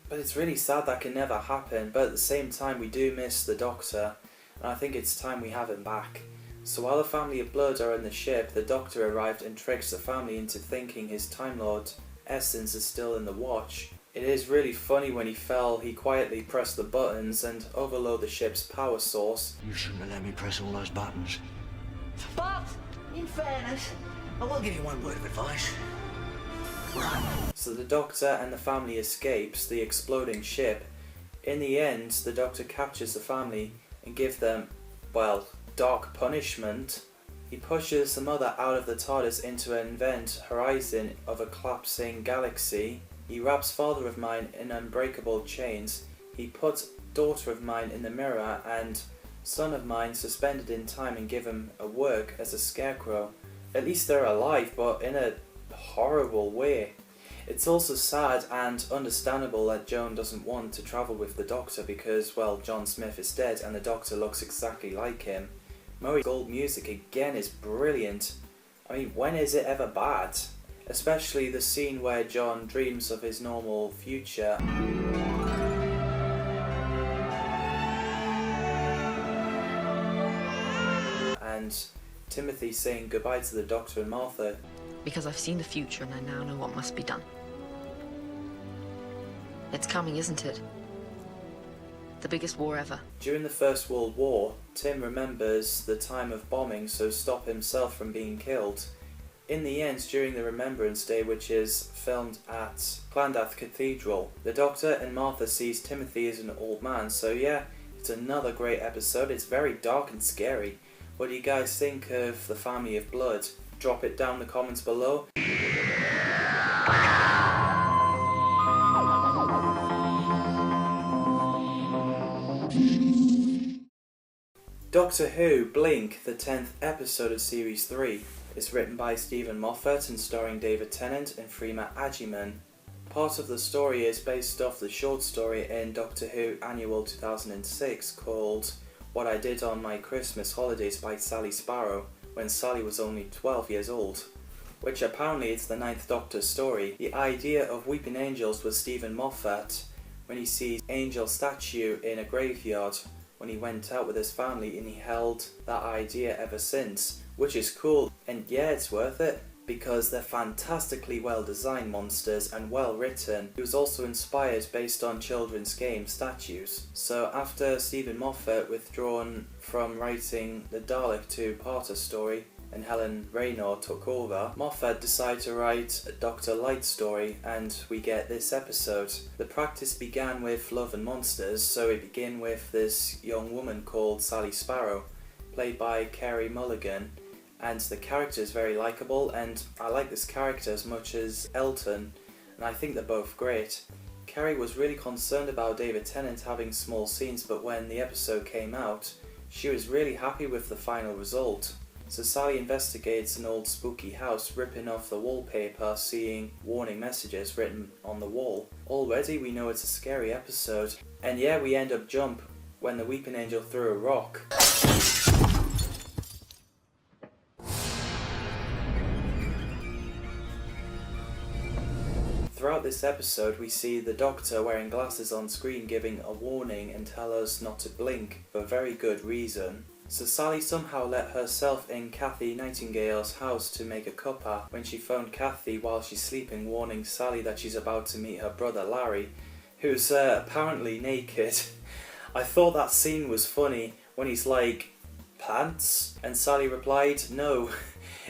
But it's really sad that can never happen, but at the same time we do miss the Doctor, and I think it's time we have him back. So while the Family of Blood are in the ship, the Doctor arrived and tricks the family into thinking his Time Lord essence is still in the watch. It is really funny when he fell, he quietly pressed the buttons and overload the ship's power source. You shouldn't have let me press all those buttons. But, in fairness, I will give you one word of advice. So the Doctor and the family escapes the exploding ship. In the end, the Doctor captures the family and gives them, well, dark punishment. He pushes the mother out of the TARDIS into an event horizon of a collapsing galaxy. He wraps father of mine in unbreakable chains. He puts daughter of mine in the mirror and son of mine suspended in time and give him a work as a scarecrow. At least they're alive, but in a horrible way. It's also sad and understandable that Joan doesn't want to travel with the Doctor because, well, John Smith is dead and the Doctor looks exactly like him. Murray Gold music again is brilliant. I mean, when is it ever bad? Especially the scene where John dreams of his normal future. And Timothy saying goodbye to the Doctor and Martha. Because I've seen the future and I now know what must be done. It's coming, isn't it? The biggest war ever. During the First World War, Tim remembers the time of bombing so stop himself from being killed. In the end, during the Remembrance Day, which is filmed at Llandaff Cathedral, the Doctor and Martha sees Timothy as an old man, so yeah, it's another great episode. It's very dark and scary. What do you guys think of the Family of Blood? Drop it down in the comments below. Doctor Who Blink, the 10th episode of Series 3. is written by Stephen Moffat and starring David Tennant and Freema Agyeman. Part of the story is based off the short story in Doctor Who Annual 2006 called What I Did on My Christmas Holidays by Sally Sparrow, when Sally was only 12 years old, which apparently is the 9th Doctor's story. The idea of weeping angels was Stephen Moffat when he sees angel statue in a graveyard when he went out with his family, and he held that idea ever since, which is cool. And yeah, it's worth it because they're fantastically well designed monsters and well written. It was also inspired based on children's game statues. So after Stephen Moffat withdrawn from writing the Dalek 2-parter story and Helen Raynaud took over, Moffat decided to write a Dr. Light story, and we get this episode. The practice began with Love and Monsters, so it began with this young woman called Sally Sparrow, played by Carey Mulligan, and the character is very likeable, and I like this character as much as Elton, and I think they're both great. Carey was really concerned about David Tennant having small scenes, but when the episode came out, she was really happy with the final result. So Sally investigates an old spooky house, ripping off the wallpaper, seeing warning messages written on the wall. Already we know it's a scary episode, and yeah, we end up jump when the weeping angel threw a rock. Throughout this episode we see the Doctor wearing glasses on screen giving a warning and tell us not to blink for a very good reason. So Sally somehow let herself in Kathy Nightingale's house to make a cuppa when she phoned Kathy while she's sleeping, warning Sally that she's about to meet her brother Larry, who's apparently naked. I thought that scene was funny when he's like, "Pants?" And Sally replied, "No."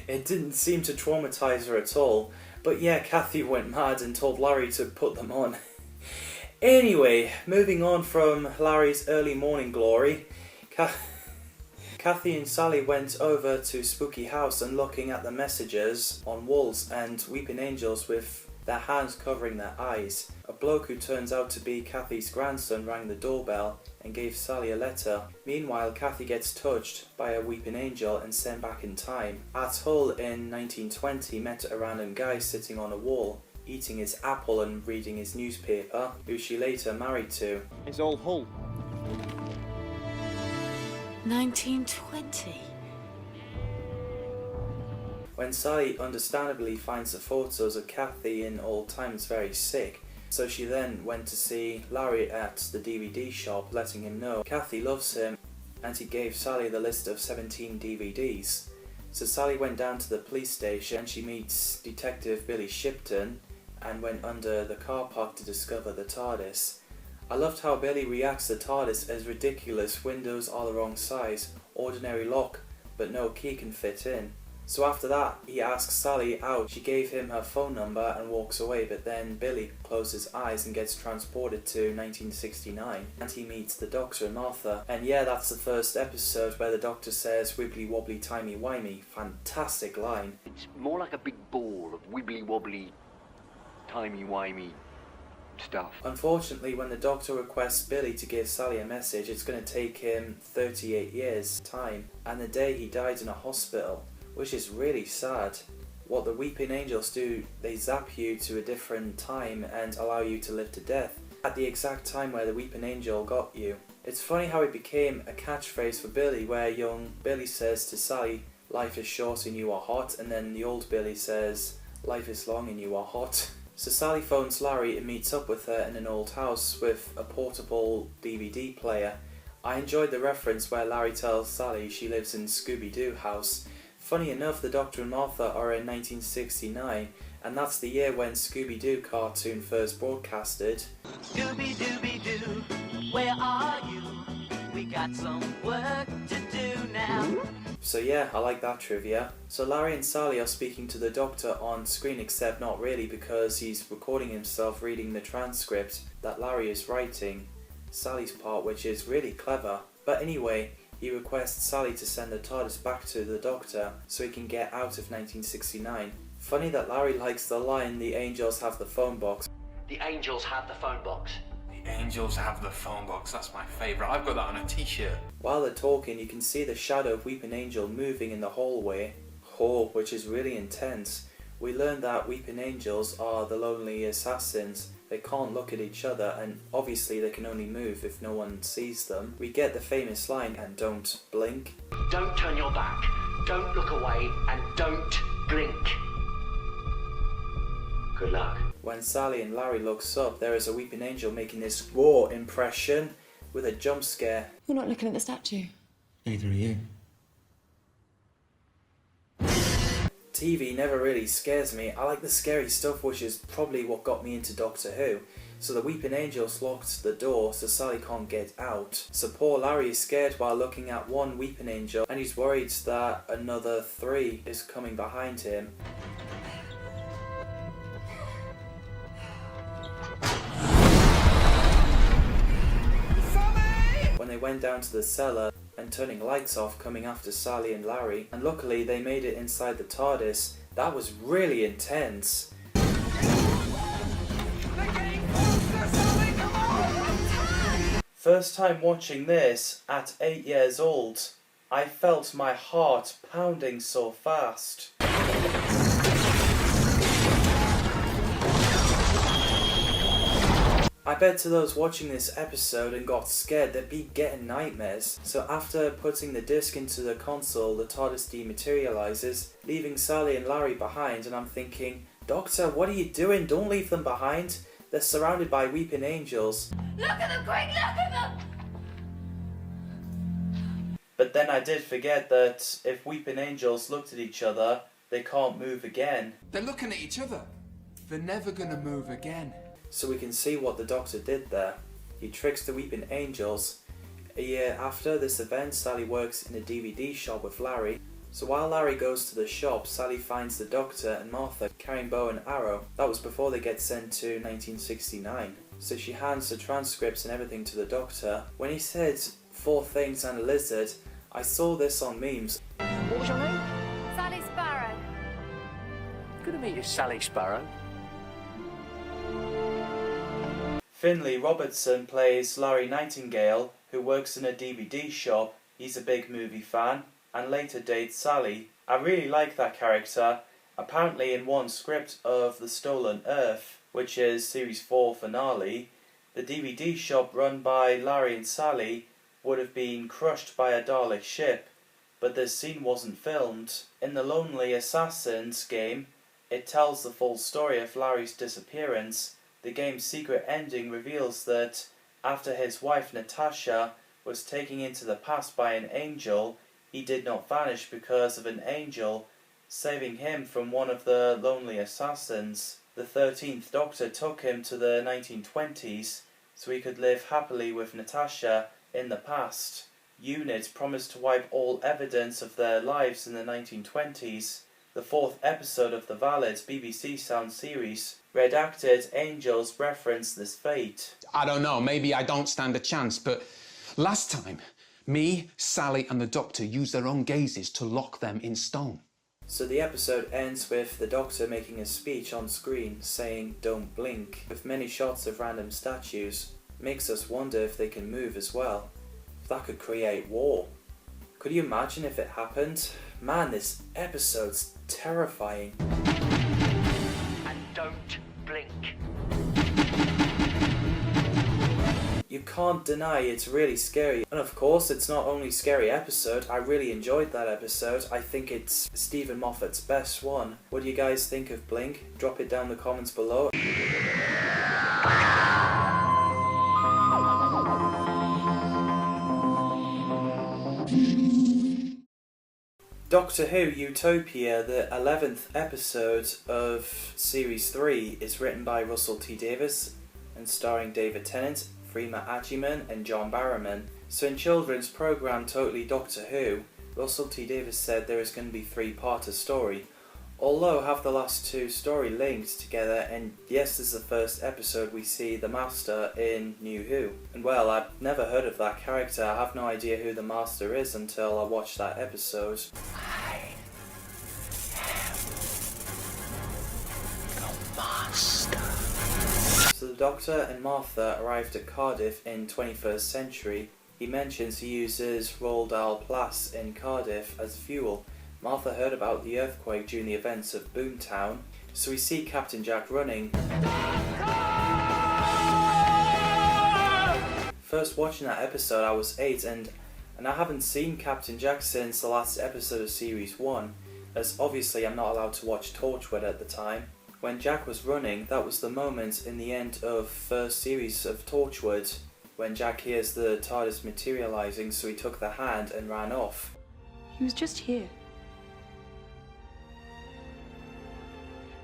It didn't seem to traumatise her at all. But yeah, Kathy went mad and told Larry to put them on. Anyway, moving on from Larry's early morning glory, Kathy and Sally went over to Spooky House and looking at the messages on walls and weeping angels with their hands covering their eyes. A bloke who turns out to be Kathy's grandson rang the doorbell and gave Sally a letter. Meanwhile, Kathy gets touched by a weeping angel and sent back in time. At Hull in 1920 met a random guy sitting on a wall, eating his apple and reading his newspaper, who she later married to. It's all Hull. 1920. When Sally understandably finds the photos of Kathy in old times very sick, so she then went to see Larry at the DVD shop, letting him know Kathy loves him, and he gave Sally the list of 17 DVDs. So Sally went down to the police station and she meets Detective Billy Shipton and went under the car park to discover the TARDIS. I loved how Billy reacts to TARDIS as ridiculous, windows are the wrong size, ordinary lock, but no key can fit in. So after that, he asks Sally out. She gave him her phone number and walks away, but then Billy closes his eyes and gets transported to 1969, and he meets the Doctor and Martha. And yeah, that's the first episode where the Doctor says wibbly wobbly timey wimey. Fantastic line. It's more like a big ball of wibbly wobbly timey wimey stuff. Unfortunately, when the Doctor requests Billy to give Sally a message, it's going to take him 38 years time, and the day he died in a hospital, which is really sad. What the weeping angels do, they zap you to a different time and allow you to live to death at the exact time where the weeping angel got you. It's funny how it became a catchphrase for Billy, where young Billy says to Sally, "Life is short and you are hot," and then the old Billy says, "Life is long and you are hot." So Sally phones Larry and meets up with her in an old house with a portable DVD player. I enjoyed the reference where Larry tells Sally she lives in Scooby-Doo house. Funny enough, the Doctor and Martha are in 1969, and that's the year when Scooby-Doo cartoon first broadcasted. Scooby-Dooby-Doo, where are you? We got some work to do now. So yeah, I like that trivia. So Larry and Sally are speaking to the Doctor on screen, except not really, because he's recording himself reading the transcript that Larry is writing, Sally's part, which is really clever. But anyway, he requests Sally to send the TARDIS back to the Doctor so he can get out of 1969. Funny that Larry likes the line, "The angels have the phone box." The angels have the phone box. The angels have the phone box. That's my favourite. I've got that on a t-shirt. While they're talking, you can see the shadow of Weeping Angel moving in the hallway. Oh, which is really intense. We learn that weeping angels are the lonely assassins. They can't look at each other, and obviously they can only move if no one sees them. We get the famous line, and don't blink. Don't turn your back, don't look away, and don't blink. Good luck. When Sally and Larry looks up, there is a weeping angel making this raw impression with a jump scare. You're not looking at the statue. Neither are you. TV never really scares me. I like the scary stuff, which is probably what got me into Doctor Who. So the weeping angels locked the door so Sally can't get out. So poor Larry is scared while looking at one weeping angel, and he's worried that another 3 is coming behind him. When they went down to the cellar and turning lights off, coming after Sally and Larry, and luckily they made it inside the TARDIS. That was really intense. First time watching this at 8 years old, I felt my heart pounding so fast. I bet to those watching this episode and got scared, they'd be getting nightmares. So after putting the disc into the console, the TARDIS dematerializes, leaving Sally and Larry behind, and I'm thinking, Doctor, what are you doing? Don't leave them behind. They're surrounded by weeping angels. Look at them, quick, look at them! But then I did forget that if weeping angels looked at each other, they can't move again. They're looking at each other. They're never gonna move again. So we can see what the Doctor did there. He tricks the weeping angels. A year after this event, Sally works in a DVD shop with Larry. So while Larry goes to the shop, Sally finds the Doctor and Martha carrying bow and arrow. That was before they get sent to 1969. So she hands the transcripts and everything to the Doctor. When he said 4 things and a lizard, I saw this on memes. What was your name? Sally Sparrow. Good to meet you, Sally Sparrow. Finley Robertson plays Larry Nightingale, who works in a DVD shop. He's a big movie fan, and later dates Sally. I really like that character. Apparently in one script of The Stolen Earth, which is Series 4 finale, the DVD shop run by Larry and Sally would have been crushed by a Dalek ship, but this scene wasn't filmed. In the Lonely Assassins game, it tells the full story of Larry's disappearance. The game's secret ending reveals that after his wife Natasha was taken into the past by an angel, he did not vanish because of an angel saving him from one of the lonely assassins. The 13th Doctor took him to the 1920s so he could live happily with Natasha in the past. Unit promised to wipe all evidence of their lives in the 1920s. The 4th episode of the Valid BBC Sound series, Redacted Angels, reference this fate. I don't know, maybe I don't stand a chance, but last time, me, Sally and the Doctor used their own gazes to lock them in stone. So the episode ends with the Doctor making a speech on screen saying don't blink, with many shots of random statues. Makes us wonder if they can move as well. That could create war. Could you imagine if it happened? Man, this episode's terrifying. And don't blink. You can't deny it's really scary. And of course, it's not only a scary episode, I really enjoyed that episode. I think it's Stephen Moffat's best one. What do you guys think of Blink? Drop it down in the comments below. Doctor Who Utopia, the 11th episode of Series 3, is written by Russell T Davies and starring David Tennant, Freema Agyeman and John Barrowman. So in children's programme Totally Doctor Who, Russell T Davies said there is going to be 3-parter story. Although have the last 2 story linked together, and yes, this is the first episode we see the Master in New Who. And well, I've never heard of that character. I have no idea who the Master is until I watched that episode. So the Doctor and Martha arrived at Cardiff in 21st century. He mentions he uses Roald Dahl Plas in Cardiff as fuel. Martha heard about the earthquake during the events of Boomtown, so we see Captain Jack running. First watching that episode I was 8 and I haven't seen Captain Jack since the last episode of Series 1, as obviously I'm not allowed to watch Torchwood at the time. When Jack was running, that was the moment in the end of first series of Torchwood, when Jack hears the TARDIS materialising, so he took the hand and ran off. He was just here.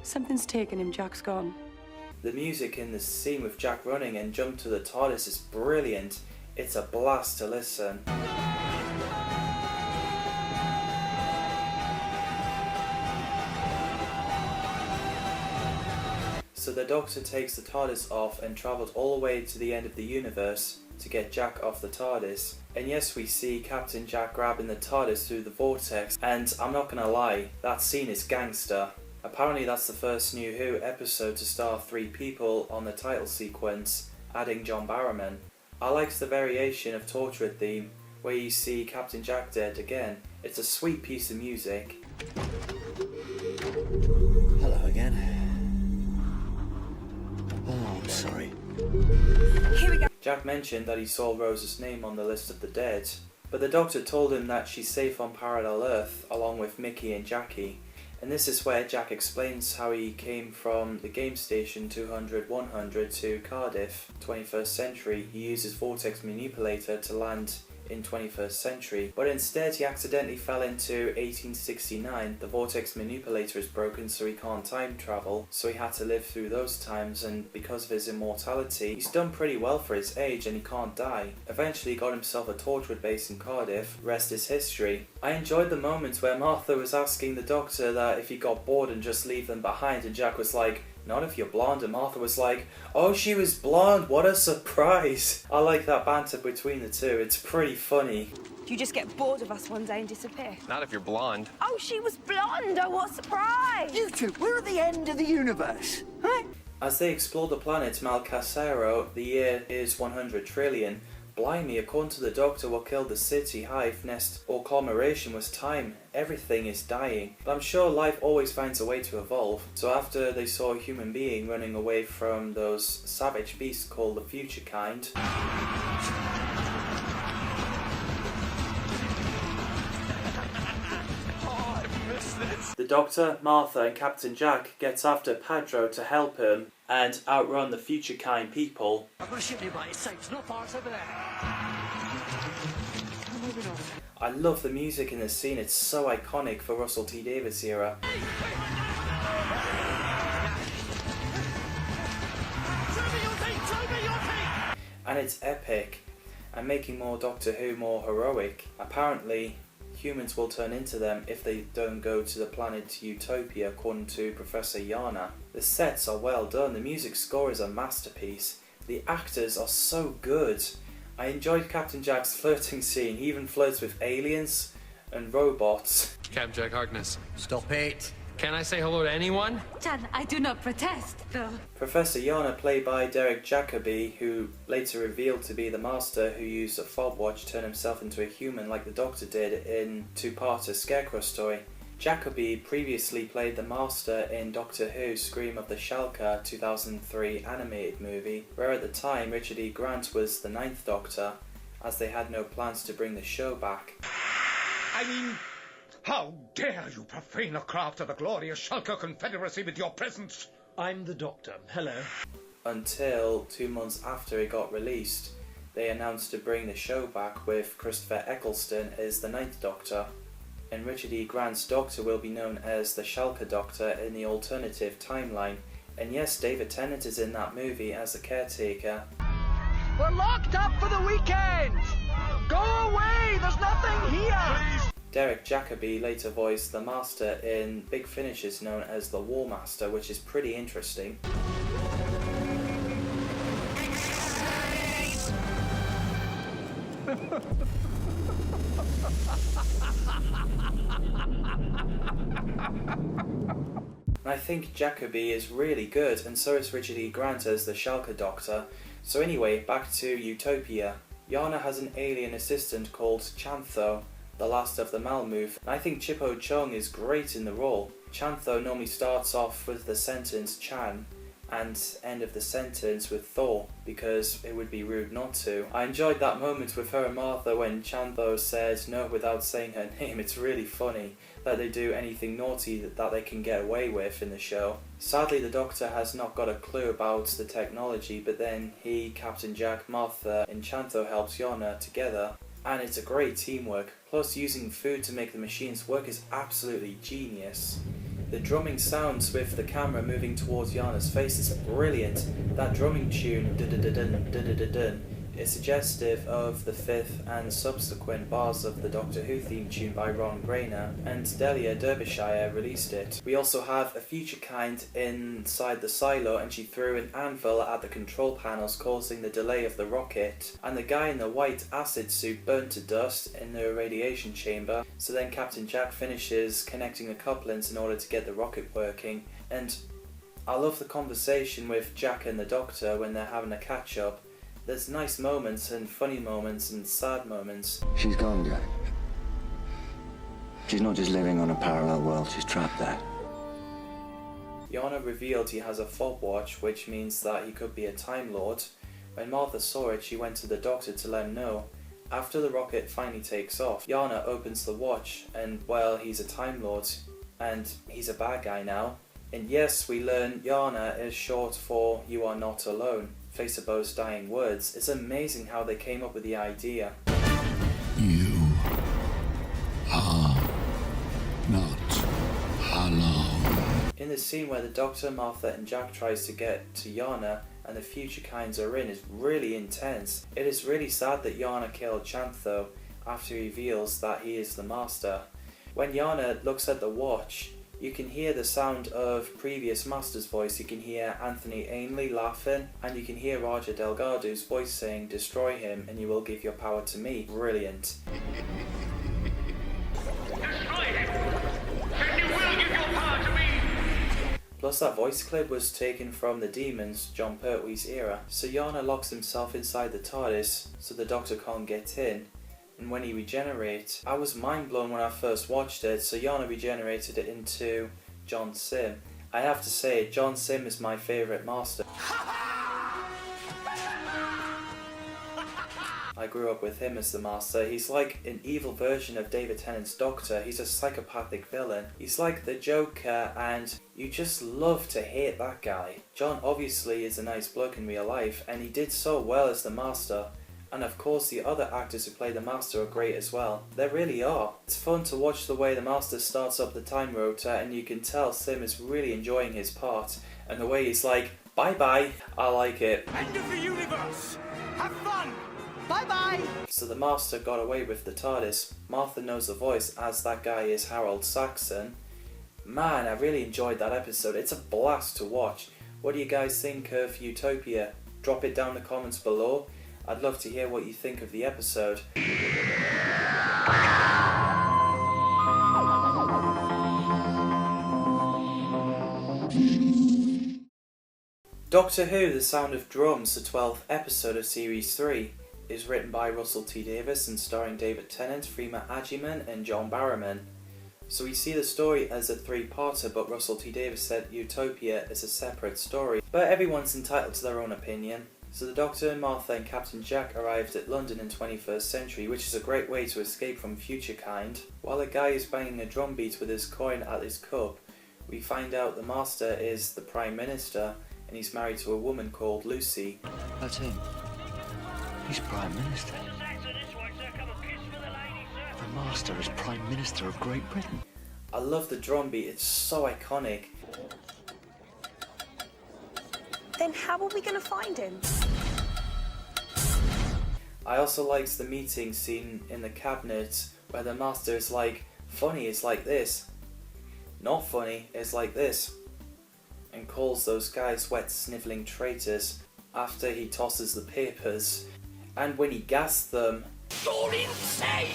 Something's taken him, Jack's gone. The music in the scene with Jack running and jump to the TARDIS is brilliant. It's a blast to listen. So the Doctor takes the TARDIS off and travels all the way to the end of the universe to get Jack off the TARDIS. And yes, we see Captain Jack grabbing the TARDIS through the vortex, and I'm not gonna lie, that scene is gangster. Apparently that's the first New Who episode to star 3 people on the title sequence, adding John Barrowman. I liked the variation of Torchwood theme, where you see Captain Jack dead again. It's a sweet piece of music. Hello again. Oh, I'm sorry. Here we go. Jack mentioned that he saw Rose's name on the list of the dead, but the Doctor told him that she's safe on Parallel Earth along with Mickey and Jackie. And this is where Jack explains how he came from the game station 200-100 to Cardiff, 21st century. He used his vortex manipulator to land in 21st century, but instead he accidentally fell into 1869. The vortex manipulator is broken, so he can't time travel, so he had to live through those times, and because of his immortality, he's done pretty well for his age and he can't die. Eventually he got himself a Torchwood base in Cardiff, rest is history. I enjoyed the moment where Martha was asking the Doctor that if he got bored and just leave them behind, and Jack was like, "Not if you're blonde," and Martha was like, "Oh, she was blonde, what a surprise." I like that banter between the two, it's pretty funny. Do you just get bored of us one day and disappear? Not if you're blonde. Oh, she was blonde! Oh, what a surprise! You two, we're at the end of the universe, huh? As they explore the planet Malcasero, the year is 100 trillion. Blimey, according to the Doctor, what killed the city, hive, nest or conglomeration was time. Everything is dying. But I'm sure life always finds a way to evolve. So after they saw a human being running away from those savage beasts called the future kind, the Doctor, Martha and Captain Jack gets after Pedro to help him and outrun the future kind people. I've got a ship nearby, it's safe, it's not far, it's over there. I'm moving on. I love the music in this scene, it's so iconic for Russell T Davies era. And it's epic, and making more Doctor Who more heroic. Apparently, humans will turn into them if they don't go to the planet Utopia, according to Professor Yana. The sets are well done, the music score is a masterpiece. The actors are so good. I enjoyed Captain Jack's flirting scene, he even flirts with aliens and robots. Captain Jack Harkness. Stop it. Can I say hello to anyone? John, I do not protest, though. Professor Yana, played by Derek Jacobi, who later revealed to be the Master who used a fob watch to turn himself into a human like the Doctor did in two-parter Scarecrow story. Jacobi previously played the Master in Doctor Who Scream of the Shalka 2003 animated movie, where at the time Richard E. Grant was the 9th Doctor, as they had no plans to bring the show back. I mean, how dare you profane the craft of the glorious Shalka Confederacy with your presence? I'm the Doctor. Hello. Until 2 months after it got released, they announced to bring the show back with Christopher Eccleston as the 9th Doctor, and Richard E. Grant's Doctor will be known as the Shalka Doctor in the alternative timeline. And yes, David Tennant is in that movie as the caretaker. We're locked up for the weekend! Go away! There's nothing here! Please. Derek Jacobi later voiced the Master in Big Finishes known as the War Master, which is pretty interesting. I think Jacobi is really good, and so is Richard E. Grant as the Shalka Doctor. So anyway, back to Utopia. Yana has an alien assistant called Chantho the last of the Malmove. And I think Chip Ho-chung is great in the role. Chantho normally starts off with the sentence Chan and end of the sentence with Thor, because it would be rude not to. I enjoyed that moment with her and Martha when Chantho said no without saying her name. It's really funny that they do anything naughty that they can get away with in the show. Sadly, the Doctor has not got a clue about the technology, but then he, Captain Jack, Martha and Chantho helps Yana together, and it's a great teamwork. Plus, using food to make the machines work is absolutely genius. The drumming sounds with the camera moving towards Yana's face is brilliant. That drumming tune, dun-dun-dun-dun, dun-dun-dun-dun, is suggestive of the fifth and subsequent bars of the Doctor Who theme tune by Ron Grainer, and Delia Derbyshire released it. We also have a future kind inside the silo, and she threw an anvil at the control panels, causing the delay of the rocket, and the guy in the white acid suit burnt to dust in the radiation chamber. So then Captain Jack finishes connecting the couplings in order to get the rocket working, and I love the conversation with Jack and the Doctor when they're having a catch up. There's nice moments and funny moments and sad moments. She's gone, Jack. She's not just living on a parallel world, she's trapped there. Yana revealed he has a fob watch, which means that he could be a Time Lord. When Martha saw it, she went to the Doctor to let him know. After the rocket finally takes off, Yana opens the watch, and well, he's a Time Lord, and he's a bad guy now. And yes, we learn Yana is short for You Are Not Alone, Faceabo's dying words. It's amazing how they came up with the idea. You are not alone. In the scene where the Doctor, Martha and Jack tries to get to Yana and the future kinds are in is really intense. It is really sad that Yana killed Chantho after he reveals that he is the Master. When Yana looks at the watch, you can hear the sound of previous Master's voice. You can hear Anthony Ainley laughing, and you can hear Roger Delgado's voice saying, "Destroy him and you will give your power to me." Brilliant. Destroy him, and you will give your power to me. Plus that voice clip was taken from The Demons, John Pertwee's era. So Yana locks himself inside the TARDIS so the Doctor can't get in. And when he regenerates, I was mind blown when I first watched it. So Yana regenerated it into John Sim. I have to say, John Sim is my favourite Master. I grew up with him as the Master. He's like an evil version of David Tennant's Doctor. He's a psychopathic villain. He's like the Joker, and you just love to hate that guy. John obviously is a nice bloke in real life, and he did so well as the Master. And of course the other actors who play the Master are great as well. They really are. It's fun to watch the way the Master starts up the time rotor, and you can tell Sim is really enjoying his part. And the way he's like, bye bye, I like it. End of the universe! Have fun! Bye bye! So the Master got away with the TARDIS. Martha knows the voice, as that guy is Harold Saxon. Man, I really enjoyed that episode. It's a blast to watch. What do you guys think of Utopia? Drop it down in the comments below. I'd love to hear what you think of the episode. Doctor Who, The Sound of Drums, the 12th episode of Series 3, is written by Russell T Davies and starring David Tennant, Freema Agyeman and John Barrowman. So we see the story as a three-parter, but Russell T Davies said Utopia is a separate story. But everyone's entitled to their own opinion. So the Doctor, Martha and Captain Jack arrived at London in 21st century, which is a great way to escape from future kind. While a guy is banging a drum beat with his coin at his cup, we find out the Master is the Prime Minister, and he's married to a woman called Lucy. That's him. He's Prime Minister. The Master is Prime Minister of Great Britain. I love the drum beat, it's so iconic. Then how are we going to find him? I also liked the meeting scene in the cabinet where the Master is like, funny is like this, not funny is like this, and calls those guys wet snivelling traitors after he tosses the papers, and when he gassed them, You're insane!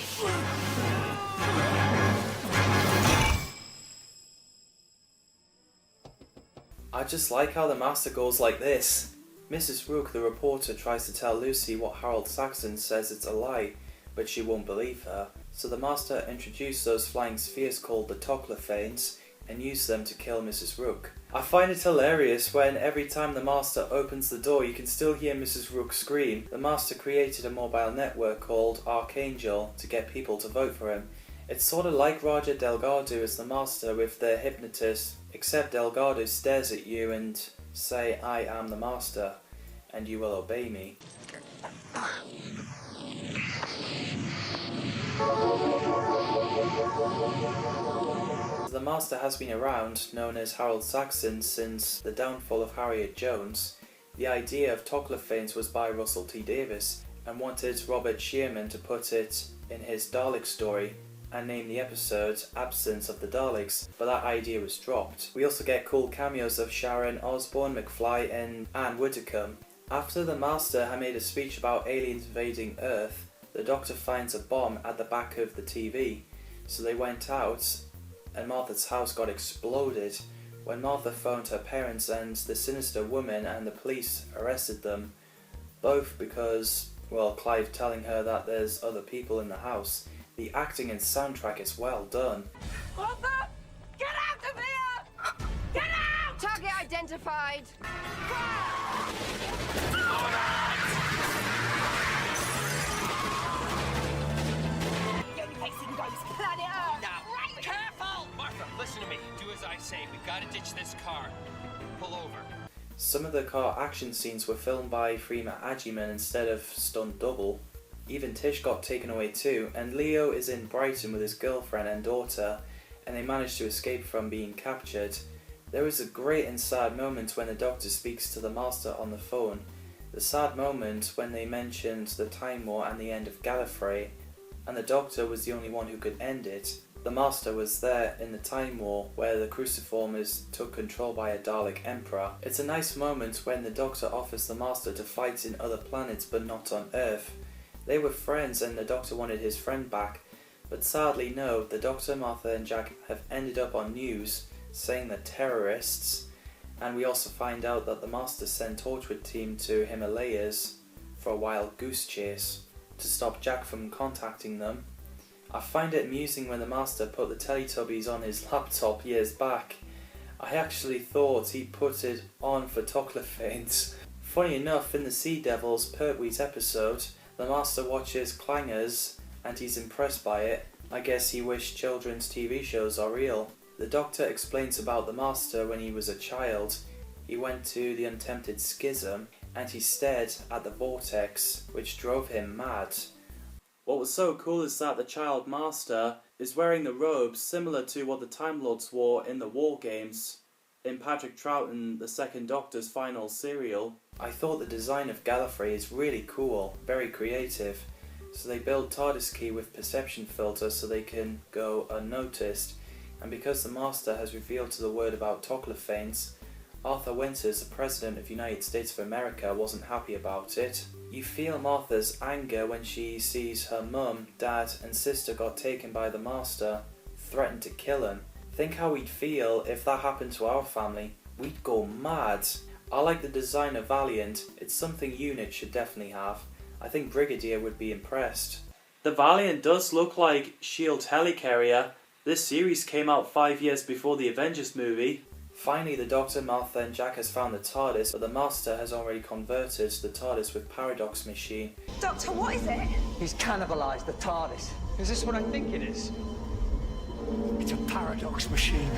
I just like how the Master goes like this. Mrs. Rook, the reporter, tries to tell Lucy what Harold Saxon says it's a lie, but she won't believe her. So the Master introduced those flying spheres called the Toclophanes and used them to kill Mrs. Rook. I find it hilarious when every time the Master opens the door you can still hear Mrs. Rook scream. The Master created a mobile network called Archangel to get people to vote for him. It's sort of like Roger Delgado as the Master with the hypnotist, except Delgado stares at you and say, "I am the Master, and you will obey me." The Master has been around, known as Harold Saxon, since the downfall of Harriet Jones. The idea of Toclophanes was by Russell T Davies, and wanted Robert Shearman to put it in his Dalek story and name the episode Absence of the Daleks, but that idea was dropped. We also get cool cameos of Sharon Osbourne, McFly and Anne Widdecombe. After the Master had made a speech about aliens invading Earth, the Doctor finds a bomb at the back of the TV, so they went out and Martha's house got exploded. When Martha phoned her parents and the sinister woman and the police arrested them, both because, well, Clive telling her that there's other people in the house. The acting and soundtrack is well done. Martha! Get out of here! Get out! Target identified! The only place he can go is planet Earth! Now, careful! Martha, listen to me. Do as I say. We've got to ditch this car. Pull over. Some of the car action scenes were filmed by Freema Agyeman instead of stunt double. Even Tish got taken away too, and Leo is in Brighton with his girlfriend and daughter, and they managed to escape from being captured. There is a great and sad moment when the Doctor speaks to the Master on the phone. The sad moment when they mentioned the Time War and the end of Gallifrey, and the Doctor was the only one who could end it. The Master was there in the Time War, where the Cruciformers took control by a Dalek Emperor. It's a nice moment when the Doctor offers the Master to fight in other planets but not on Earth. They were friends and the Doctor wanted his friend back, but sadly no, the Doctor, Martha and Jack have ended up on news saying they're terrorists, and we also find out that the Master sent Torchwood team to Himalayas for a wild goose chase to stop Jack from contacting them. I find it amusing when the Master put the Teletubbies on his laptop years back. I actually thought he put it on for Toclophanes. Funny enough, in the Sea Devils Pertwee's episode, the Master watches Clangers and he's impressed by it. I guess he wished children's TV shows are real. The Doctor explains about the Master when he was a child. He went to the Untempted Schism and he stared at the vortex, which drove him mad. What was so cool is that the child Master is wearing the robes similar to what the Time Lords wore in the War Games in Patrick Troughton, the Second Doctor's final serial. I thought the design of Gallifrey is really cool, very creative. So they build TARDIS key with perception filter so they can go unnoticed. And because the Master has revealed to the world about Toclophanes, Arthur Winters, the President of the United States of America, wasn't happy about it. You feel Martha's anger when she sees her mum, dad and sister got taken by the Master, threatened to kill him. Think how we'd feel if that happened to our family. We'd go mad. I like the design of Valiant. It's something Unit should definitely have. I think Brigadier would be impressed. The Valiant does look like S.H.I.E.L.D. helicarrier. This series came out 5 years before the Avengers movie. Finally, the Doctor, Martha and Jack has found the TARDIS, but the Master has already converted the TARDIS with Paradox Machine. Doctor, what is it? He's cannibalised the TARDIS. Is this what I think it is? It's a paradox machine.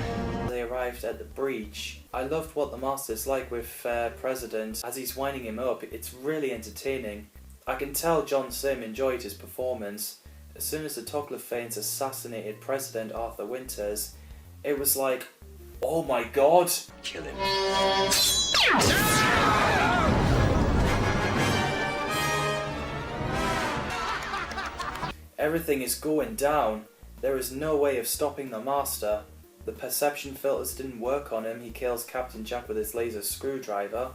They arrived at the breach. I loved what the Master's like with President as he's winding him up. It's really entertaining. I can tell John Sim enjoyed his performance. As soon as the Toclophanes assassinated President Arthur Winters, it was like, oh my god! Kill him. Everything is going down. There is no way of stopping the Master. The perception filters didn't work on him. He kills Captain Jack with his laser screwdriver.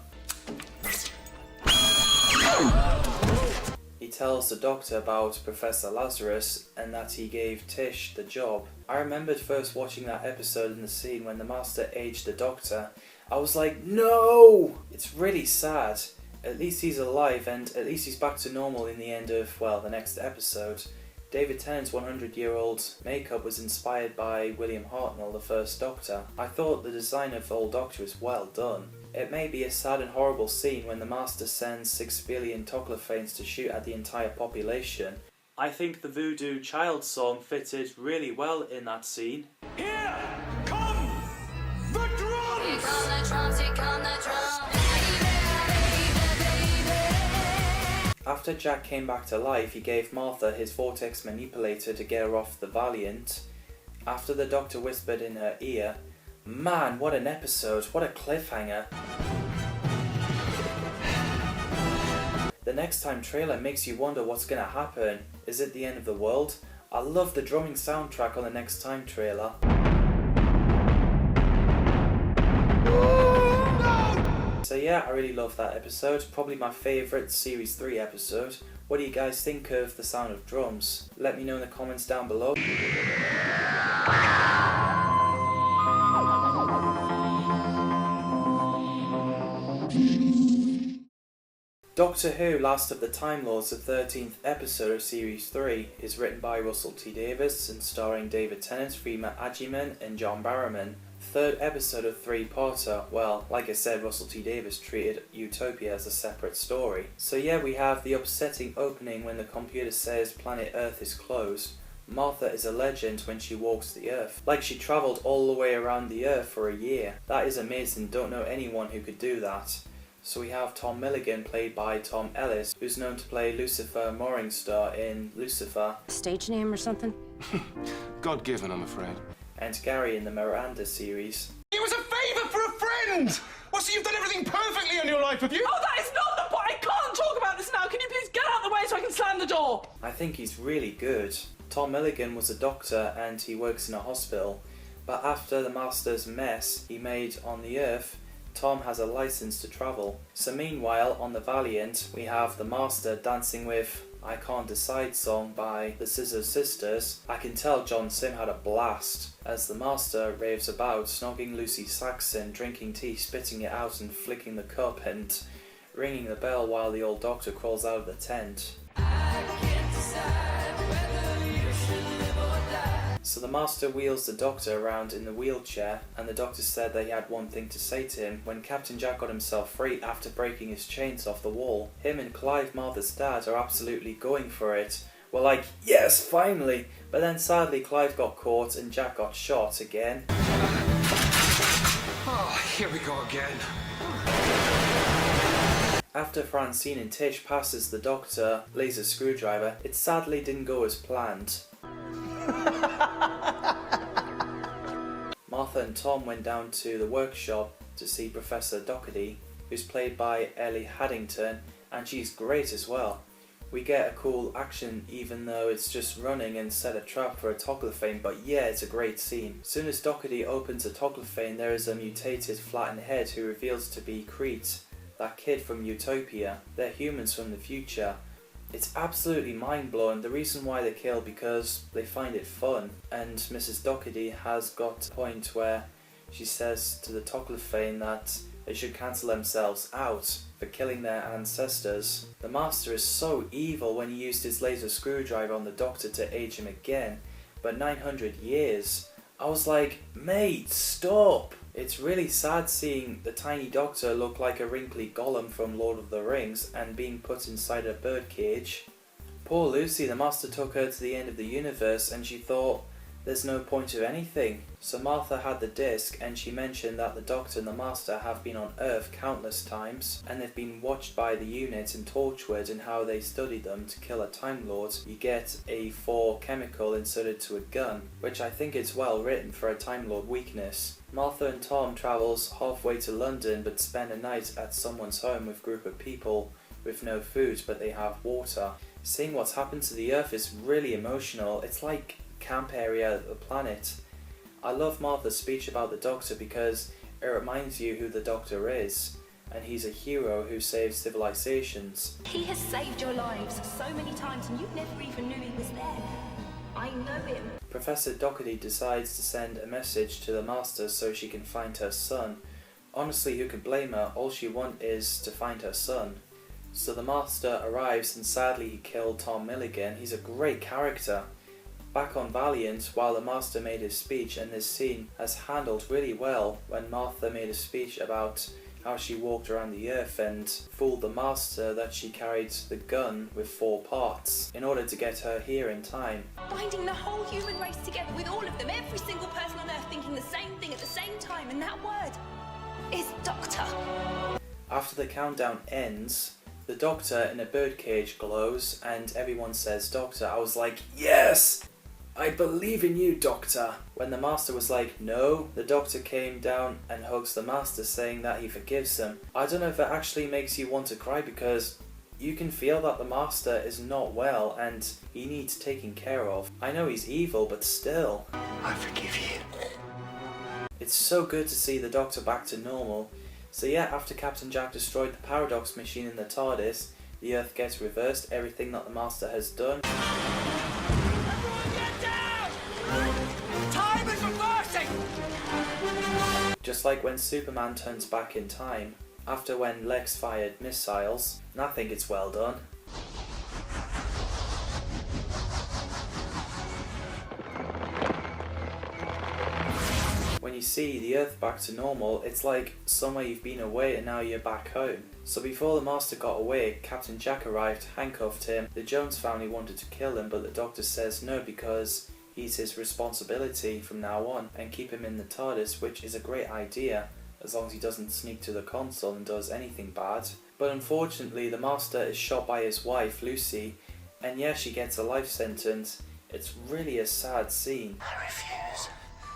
He tells the Doctor about Professor Lazarus and that he gave Tish the job. I remembered first watching that episode in the scene when the Master aged the Doctor. I was like, no! It's really sad. At least he's alive and at least he's back to normal in the end of, well, the next episode. David Tennant's 100-year-old makeup was inspired by William Hartnell, the first Doctor. I thought the design of the old Doctor was well done. It may be a sad and horrible scene when the Master sends 6 billion Toclophanes to shoot at the entire population. I think the Voodoo Child song fitted really well in that scene. Here come the drums! Here come the drums, here come the drums. After Jack came back to life, he gave Martha his vortex manipulator to get her off the Valiant. After the Doctor whispered in her ear, "Man, what an episode, what a cliffhanger." The Next Time trailer makes you wonder what's gonna happen. Is it the end of the world? I love the drumming soundtrack on the Next Time trailer. So yeah, I really love that episode. Probably my favourite Series 3 episode. What do you guys think of the sound of drums? Let me know in the comments down below. Doctor Who Last of the Time Lords, the 13th episode of Series 3, is written by Russell T Davies and starring David Tennant, Rima Agyeman and John Barrowman. Third episode of three-parter. Well, like I said, Russell T Davies treated Utopia as a separate story. So yeah, we have the upsetting opening when the computer says planet Earth is closed. Martha is a legend when she walks the Earth. Like she travelled all the way around the Earth for a year. That is amazing, don't know anyone who could do that. So we have Tom Milligan, played by Tom Ellis, who's known to play Lucifer Morningstar in Lucifer. Stage name or something? God-given, I'm afraid. And Gary in the Miranda series. It was a favour for a friend! Well, so you've done everything perfectly in your life, have you? Oh, that is not the point! I can't talk about this now! Can you please get out of the way so I can slam the door? I think he's really good. Tom Milligan was a doctor and he works in a hospital. But after the Master's mess he made on the Earth, Tom has a license to travel. So meanwhile, on the Valiant, we have the Master dancing with I Can't Decide song by the Scissor Sisters. I can tell John Sim had a blast as the Master raves about, snogging Lucy Saxon, drinking tea, spitting it out and flicking the cup and ringing the bell while the old Doctor crawls out of the tent. So the Master wheels the Doctor around in the wheelchair, and the Doctor said that he had one thing to say to him when Captain Jack got himself free after breaking his chains off the wall. Him and Clive, Martha's dad, are absolutely going for it. We're like, yes, finally! But then sadly Clive got caught and Jack got shot again. Oh, here we go again. After Francine and Tish passes the Doctor laser screwdriver, it sadly didn't go as planned. Martha and Tom went down to the workshop to see Professor Doherty, who's played by Ellie Haddington, and she's great as well. We get a cool action even though it's just running and set a trap for a Toclophane, but yeah, it's a great scene. Soon as Doherty opens a Toclophane, there is a mutated flattened head who reveals to be Crete, that kid from Utopia. They're humans from the future. It's absolutely mind-blowing. The reason why they kill because they find it fun, and Mrs. Doherty has got a point where she says to the Toclophane that they should cancel themselves out for killing their ancestors. The Master is so evil when he used his laser screwdriver on the Doctor to age him again, but 900 years. I was like, mate, stop! It's really sad seeing the tiny Doctor look like a wrinkly golem from Lord of the Rings and being put inside a birdcage. Poor Lucy, the Master took her to the end of the universe and she thought there's no point of anything. So Martha had the disc and she mentioned that the Doctor and the Master have been on Earth countless times and they've been watched by the unit in Torchwood and how they studied them to kill a Time Lord. You get a 4 chemical inserted to a gun, which I think is well written for a Time Lord weakness. Martha and Tom travels halfway to London but spend a night at someone's home with a group of people with no food but they have water. Seeing what's happened to the Earth is really emotional. It's like camp area of the planet. I love Martha's speech about the Doctor because it reminds you who the Doctor is, and he's a hero who saves civilizations. He has saved your lives so many times and you never even knew he was there. I know him. Professor Doherty decides to send a message to the Master so she can find her son. Honestly, who can blame her? All she wants is to find her son. So the Master arrives and sadly he killed Tom Milligan. He's a great character. Back on Valiant, while the Master made his speech, and this scene has handled really well when Martha made a speech about how she walked around the Earth and fooled the Master that she carried the gun with 4 parts in order to get her here in time. Binding the whole human race together with all of them, every single person on Earth thinking the same thing at the same time, and that word is Doctor. After the countdown ends, the Doctor in a birdcage glows and everyone says Doctor. I was like, yes! I believe in you, Doctor. When the Master was like, no, the Doctor came down and hugs the Master saying that he forgives him. I don't know if it actually makes you want to cry because you can feel that the Master is not well and he needs taking care of. I know he's evil, but still. I forgive you. It's so good to see the Doctor back to normal. So yeah, after Captain Jack destroyed the paradox machine in the TARDIS, the Earth gets reversed, everything that the Master has done. Time is reversing! Just like when Superman turns back in time, after when Lex fired missiles, and I think it's well done. When you see the Earth back to normal, it's like somewhere you've been away and now you're back home. So before the Master got away, Captain Jack arrived, handcuffed him. The Jones family wanted to kill him, but the Doctor says no because he's his responsibility from now on and keep him in the TARDIS, which is a great idea as long as he doesn't sneak to the console and does anything bad. But unfortunately the Master is shot by his wife Lucy, and yeah, she gets a life sentence. It's really a sad scene. I refuse.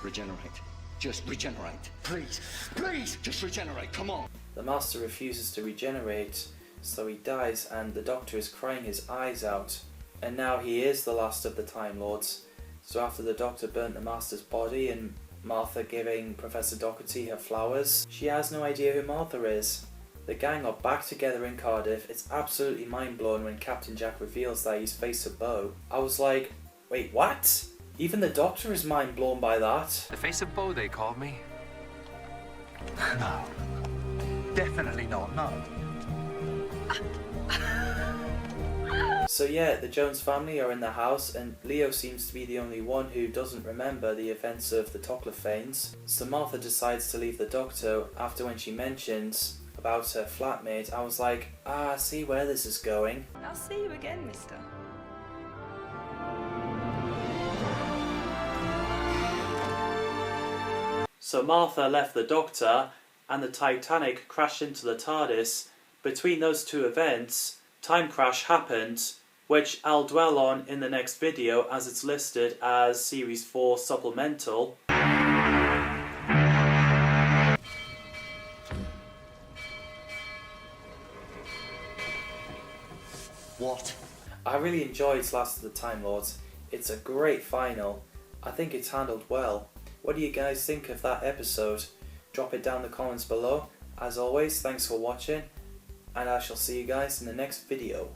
Regenerate. Just regenerate. Please, please, just regenerate, come on. The Master refuses to regenerate, so he dies and the Doctor is crying his eyes out. And now he is the last of the Time Lords. So after the Doctor burnt the Master's body and Martha giving Professor Doherty her flowers, she has no idea who Martha is. The gang are back together in Cardiff. It's absolutely mind-blowing when Captain Jack reveals that he's face a bow. I was like, wait, what? Even the Doctor is mind-blown by that. The face of Bo, they called me. No. Definitely not, no. So yeah, the Jones family are in the house and Leo seems to be the only one who doesn't remember the events of the Toclophanes. So Martha decides to leave the Doctor after when she mentions about her flatmate. I was like, I see where this is going. I'll see you again, mister. So Martha left the Doctor and the Titanic crashed into the TARDIS. Between those two events, time crash happened, which I'll dwell on in the next video as it's listed as Series 4 Supplemental. What? I really enjoyed Last of the Time Lords. It's a great final. I think it's handled well. What do you guys think of that episode? Drop it down in the comments below. As always, thanks for watching, and I shall see you guys in the next video.